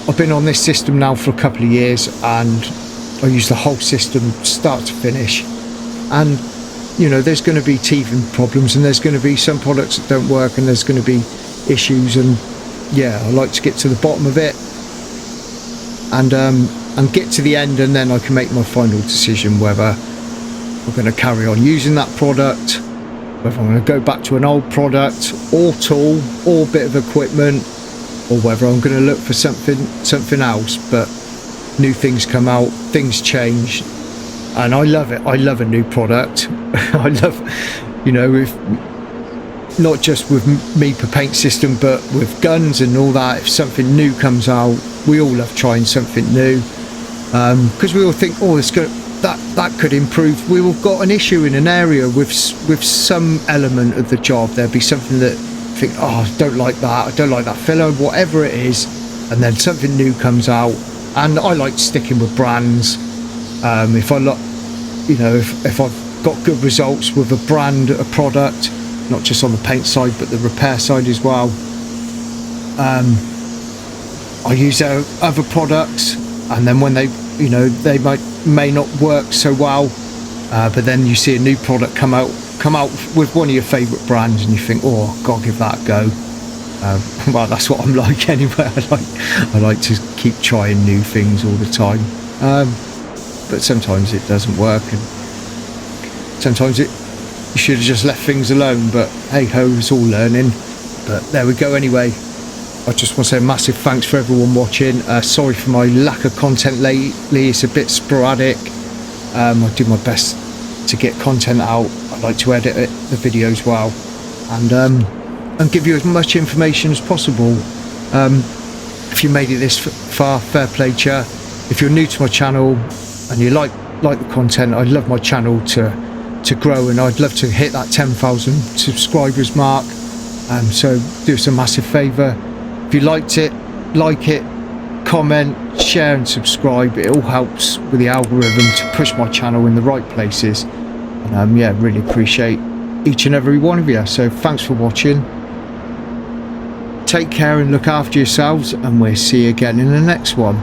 I've been on this system now for a couple of years, and I use the whole system start to finish. And you know, there's going to be teething problems, and there's going to be some products that don't work, and there's going to be issues. And yeah, I like to get to the bottom of it, and get to the end, and then I can make my final decision whether I'm going to carry on using that product, whether I'm going to go back to an old product or tool or bit of equipment, or whether I'm going to look for something else. But new things come out, things change, and I love it. I love a new product. I love, you know, if not just with me per paint system, but with guns and all that. If something new comes out, we all love trying something new, because we all think, oh, it's good. That could improve. We've got an issue in an area with some element of the job. There'll be something that think, oh, I don't like that. I don't like that filler, whatever it is, and then something new comes out. And I like sticking with brands. If I've got good results with a brand, a product, not just on the paint side but the repair side as well, I use other products, and then when they may not work so well, but then you see a new product come out with one of your favourite brands, and you think, oh, gotta give that a go. Well, that's what I'm like anyway. I like to keep trying new things all the time, but sometimes it doesn't work, and sometimes you should have just left things alone. But hey ho, it's all learning. But there we go anyway. I just want to say a massive thanks for everyone watching. Sorry for my lack of content lately, it's a bit sporadic. I do my best to get content out. I like to edit the videos well, and give you as much information as possible. If you made it this far, fair play to you. If you're new to my channel and you like the content, I'd love my channel to grow, and I'd love to hit that 10,000 subscribers mark. So do us a massive favour. If you liked it, like it, comment, share and subscribe. It all helps with the algorithm to push my channel in the right places. And yeah, really appreciate each and every one of you. So thanks for watching. Take care and look after yourselves, and we'll see you again in the next one.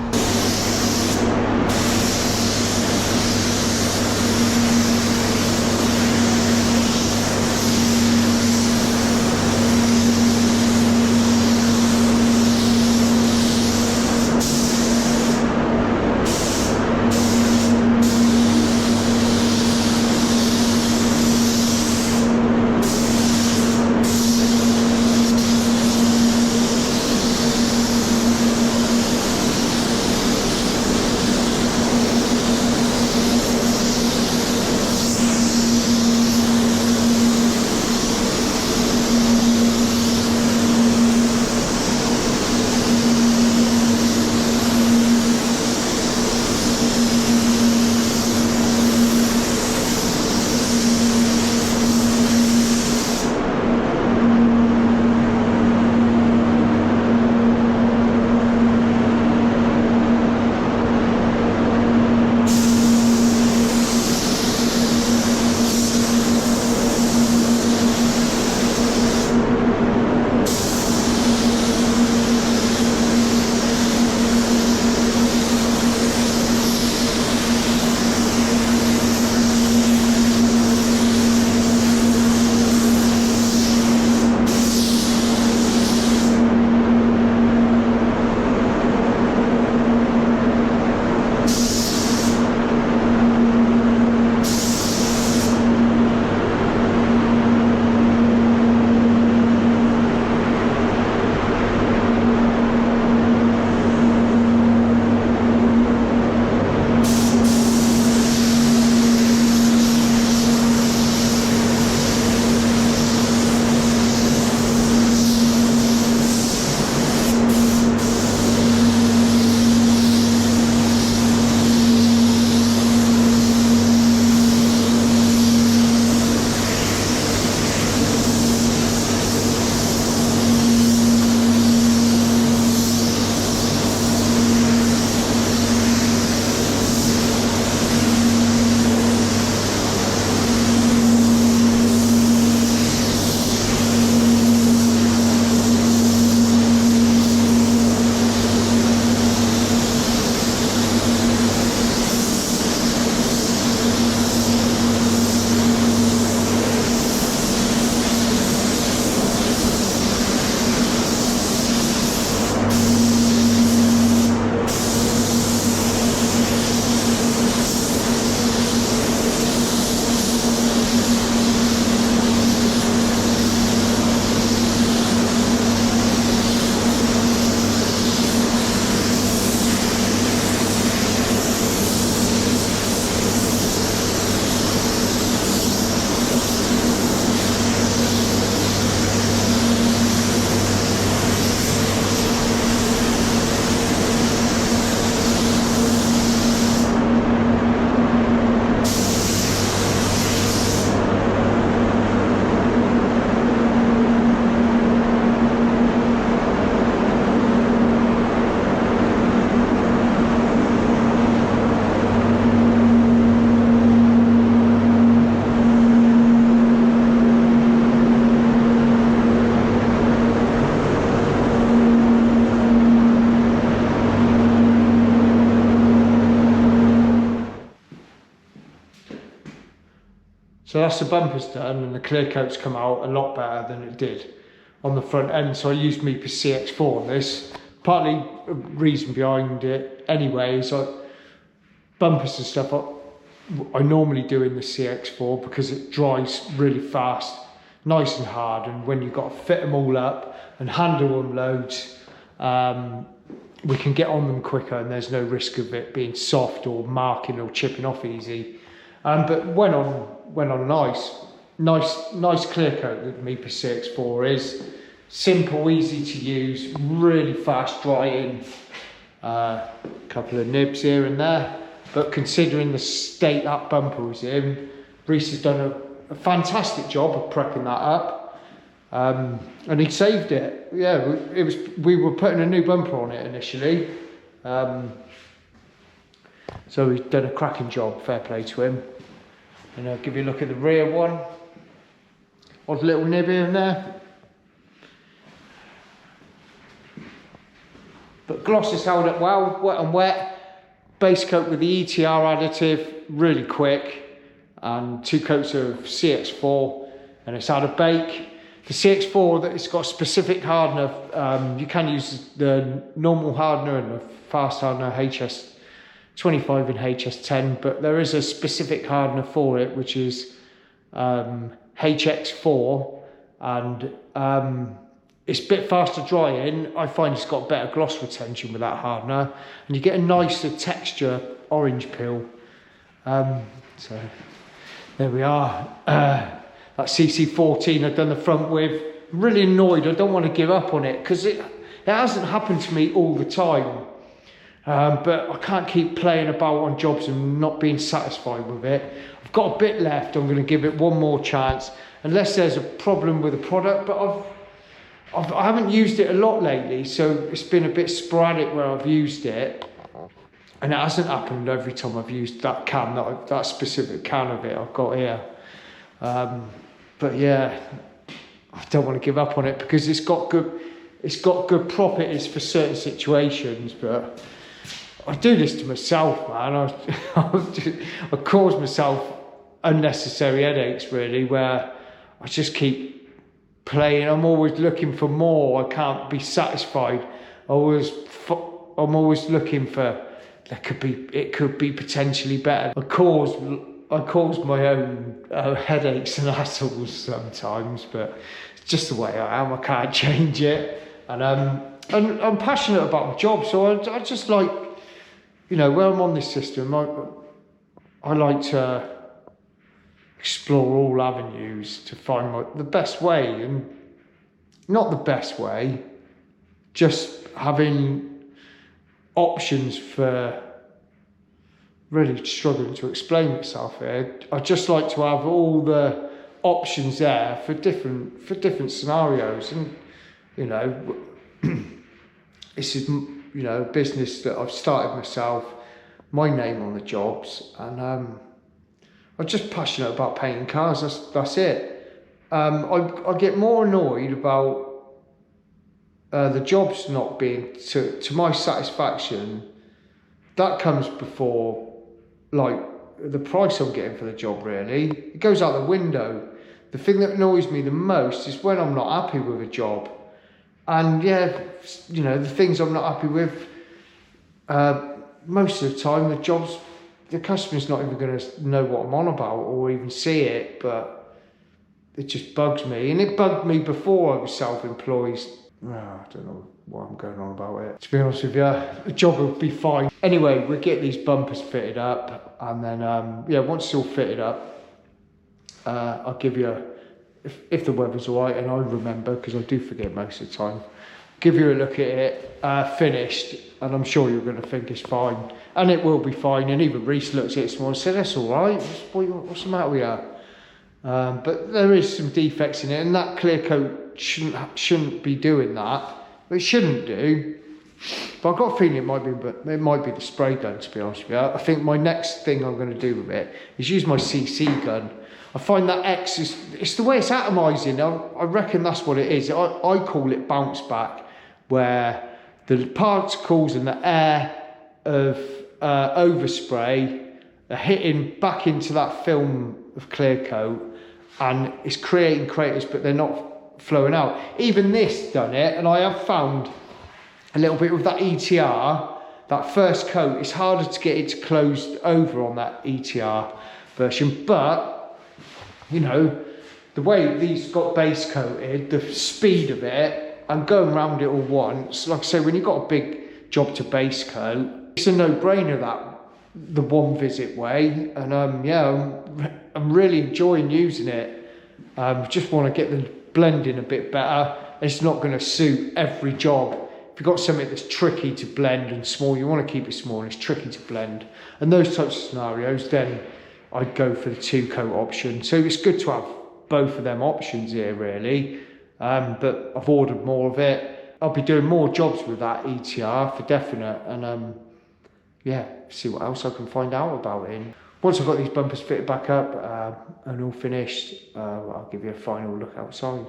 So that's the bumpers done, and the clear coat's come out a lot better than it did on the front end. So I used Meeper CX4 on this. Partly a reason behind it anyway is like bumpers and stuff I normally do in the CX4 because it dries really fast, nice and hard, and when you've got to fit them all up and handle them loads, we can get on them quicker and there's no risk of it being soft or marking or chipping off easy. But went on nice clear coat that Meeper CX4 is. Simple, easy to use, really fast drying. Couple of nibs here and there, but considering the state that bumper was in, Reese has done a fantastic job of prepping that up, and he saved it. Yeah, we were putting a new bumper on it initially, so he's done a cracking job. Fair play to him. And I'll give you a look at the rear one. Odd little nib here and there. But gloss has held up well, wet and wet. Base coat with the ETR additive, really quick. And 2 coats of CX4, and it's had a bake. The CX4, it's got a specific hardener. You can use the normal hardener and the fast hardener, HS25 and HS10, but there is a specific hardener for it, which is HX4, and it's a bit faster drying. I find it's got better gloss retention with that hardener, and you get a nicer texture orange peel. So there we are. That CC14 I've done the front with. I'm really annoyed. I don't want to give up on it because it hasn't happened to me all the time. But I can't keep playing about on jobs and not being satisfied with it. I've got a bit left. I'm going to give it one more chance, unless there's a problem with the product. But I haven't used it a lot lately, so it's been a bit sporadic where I've used it, and it hasn't happened every time I've used that can, that specific can of it I've got here. But yeah, I don't want to give up on it because it's got good properties for certain situations, but I do this to myself, man. I cause myself unnecessary headaches, really, where I just keep playing. I'm always looking for more. I can't be satisfied. I'm always looking for it could be potentially better. I cause my own headaches and hassles sometimes, but it's just the way I am. I can't change it, and I'm passionate about my job, so I just like, when I'm on this system, I like to explore all avenues to find the best way, and not the best way, just having options for really struggling to explain myself here. I just like to have all the options there for different scenarios, and this is a business that I've started myself, my name on the jobs, and I'm just passionate about painting cars. That's it. I get more annoyed about the jobs not being to my satisfaction. That comes before the price I'm getting for the job. Really, it goes out the window. The thing that annoys me the most is when I'm not happy with a job, and the things I'm not happy with. Most of the time, the customer's not even going to know what I'm on about or even see it, but it just bugs me. And it bugged me before I was self-employed. I don't know why I'm going on about it. To be honest with you, the job will be fine. Anyway, we'll get these bumpers fitted up, and then, once it's all fitted up, I'll give you, if the weather's all right, and I remember, because I do forget most of the time, give you a look at it, finished, and I'm sure you're going to think it's fine. And it will be fine. And even Reese looked at it this morning and said, that's all right. What's the matter with you? But there is some defects in it, and that clear coat shouldn't be doing that. It shouldn't do. But I've got a feeling it might be the spray gun, to be honest with you. I think my next thing I'm going to do with it is use my CC gun. I find that it's the way it's atomizing. I reckon that's what it is. I call it bounce back, where the particles and the air of overspray are hitting back into that film of clear coat, and it's creating craters, but they're not flowing out. Even this done it, and I have found a little bit with that ETR, that first coat, it's harder to get it to close over on that ETR version, but you know, the way these got base coated, the speed of it, and going around it all once, like I say, when you've got a big job to base coat, it's a no-brainer, that the one visit way. And yeah, I'm really enjoying using it. Just want to get the blending a bit better. It's not going to suit every job. If you've got something that's tricky to blend and small, you want to keep it small, and it's tricky to blend, and those types of scenarios, then I'd go for the 2-coat option. So it's good to have both of them options here, really. But I've ordered more of it. I'll be doing more jobs with that ETR for definite, and yeah, see what else I can find out about it. Once I've got these bumpers fitted back up and all finished, I'll give you a final look outside.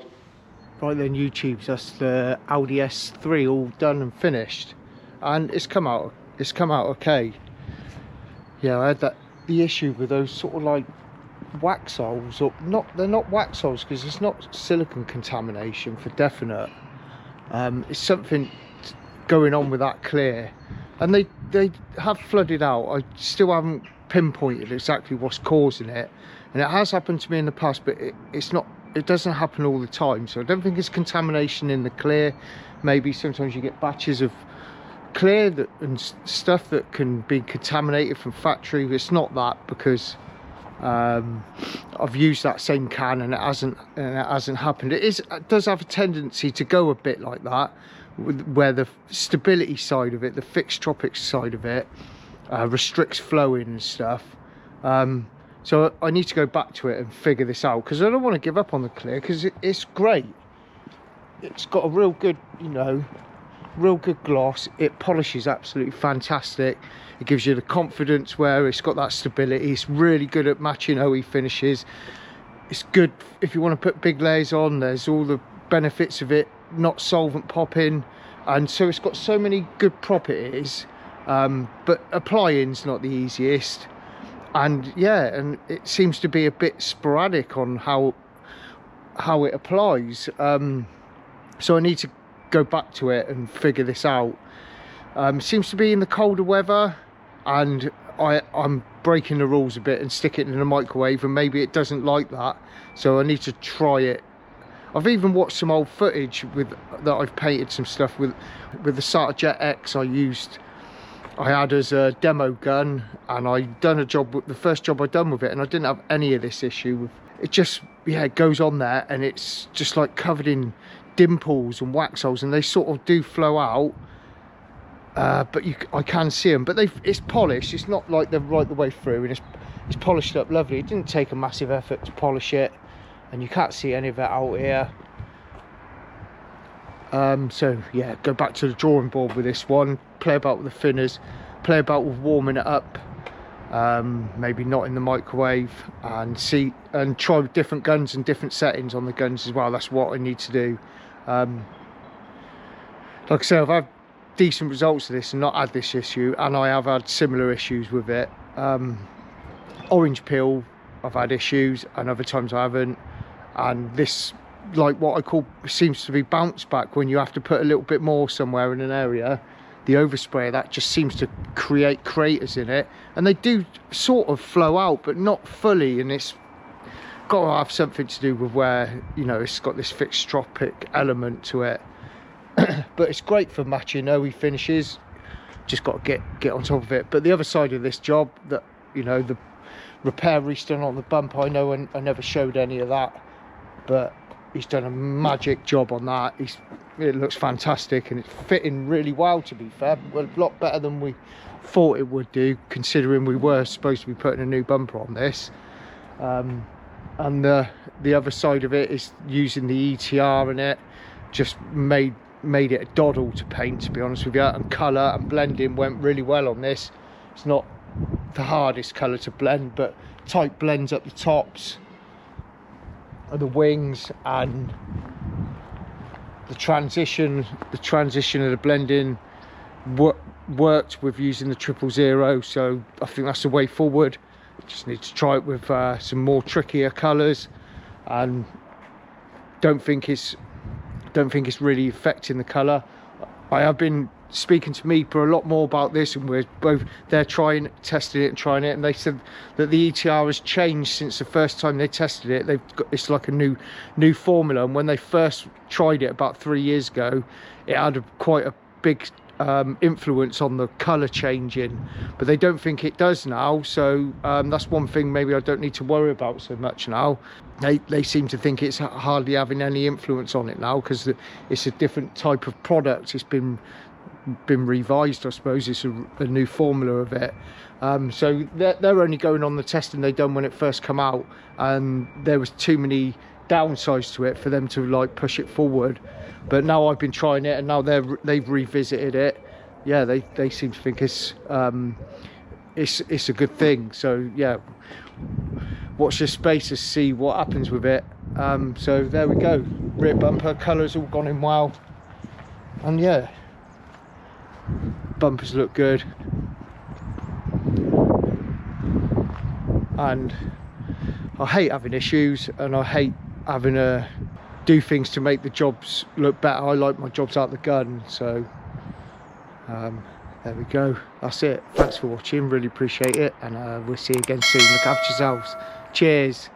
Right then, YouTubes, that's the Audi S3 all done and finished, and it's come out okay. Yeah, I had the issue with those sort of like wax holes, or they're not wax holes because it's not silicone contamination for definite. It's something going on with that clear, and they have flooded out. I still haven't pinpointed exactly what's causing it, and it has happened to me in the past, but it doesn't happen all the time, so I don't think it's contamination in the clear. Maybe sometimes you get batches of clear and stuff that can be contaminated from factory. It's not that, because I've used that same can and it hasn't happened. It does have a tendency to go a bit like that, where the stability side of it, the fixed tropics side of it, restricts flowing and stuff. So I need to go back to it and figure this out, because I don't want to give up on the clear, because it's great. It's got a real good, you know, real good gloss. It polishes absolutely fantastic. It gives you the confidence where it's got that stability. It's really good at matching OE finishes. It's good if you want to put big layers on. There's all the benefits of it not solvent popping, and so it's got so many good properties, but applying's not the easiest. And yeah, and it seems to be a bit sporadic on how it applies. So I need to go back to it and figure this out. Seems to be in the colder weather, and I'm breaking the rules a bit and stick it in the microwave, and maybe it doesn't like that, so I need to try it. I've even watched some old footage that I've painted some stuff with the Sata Jet X I had as a demo gun, and I done a job with the first job I done with it, and I didn't have any of this issue with it. Just, yeah, it goes on there and it's just like covered in dimples and wax holes, and they sort of do flow out, but I can see them, but it's polished. It's not like they're right the way through, and it's polished up lovely. It didn't take a massive effort to polish it, and you can't see any of it out here. So yeah, go back to the drawing board with this one, play about with the thinners, play about with warming it up, maybe not in the microwave, and try with different guns and different settings on the guns as well. That's what I need to do. Like I say, I've had decent results of this and not had this issue, and I have had similar issues with it. Orange peel, I've had issues, and other times I haven't. And this, like what I call, seems to be bounce back when you have to put a little bit more somewhere in an area. The overspray, that just seems to create craters in it, and they do sort of flow out, but not fully, and it's got to have something to do with where, you know, it's got this fixed tropic element to it. But it's great for matching OE finishes. Just got to get on top of it. But the other side of this job, that, you know, the repair he's done on the bump, I know, and I never showed any of that, but he's done a magic job on that. It looks fantastic, and it's fitting really well, to be fair. Well, a lot better than we thought it would do, considering we were supposed to be putting a new bumper on this. And the other side of it is using the ETR in it. Just made it a doddle to paint, to be honest with you, and colour and blending went really well on this. It's not the hardest colour to blend, but tight blends up the tops of the wings, and the transition of the blending worked with using the 000, so I think that's the way forward. Just need to try it with some more trickier colours, and don't think it's really affecting the colour. I have been speaking to Meepa a lot more about this, and they're testing it and trying it, and they said that the ETR has changed since the first time they tested it. It's like a new formula, and when they first tried it about 3 years ago, it had quite a big influence on the colour changing, but they don't think it does now. So that's one thing maybe I don't need to worry about so much now. They seem to think it's hardly having any influence on it now, because it's a different type of product. It's been revised, I suppose. It's a new formula of it. So they're only going on the testing they done when it first come out, and there was too many downsides to it for them to like push it forward. But now I've been trying it, and now they've revisited it. Yeah, they seem to think it's a good thing. So yeah, watch this space to see what happens with it. So there we go. Rear bumper colours all gone in well, and yeah, bumpers look good. And I hate having issues, and I hate having to do things to make the jobs look better. I like my jobs out the gun. So there we go. That's it. Thanks for watching, really appreciate it, and we'll see you again soon. Look after yourselves. Cheers.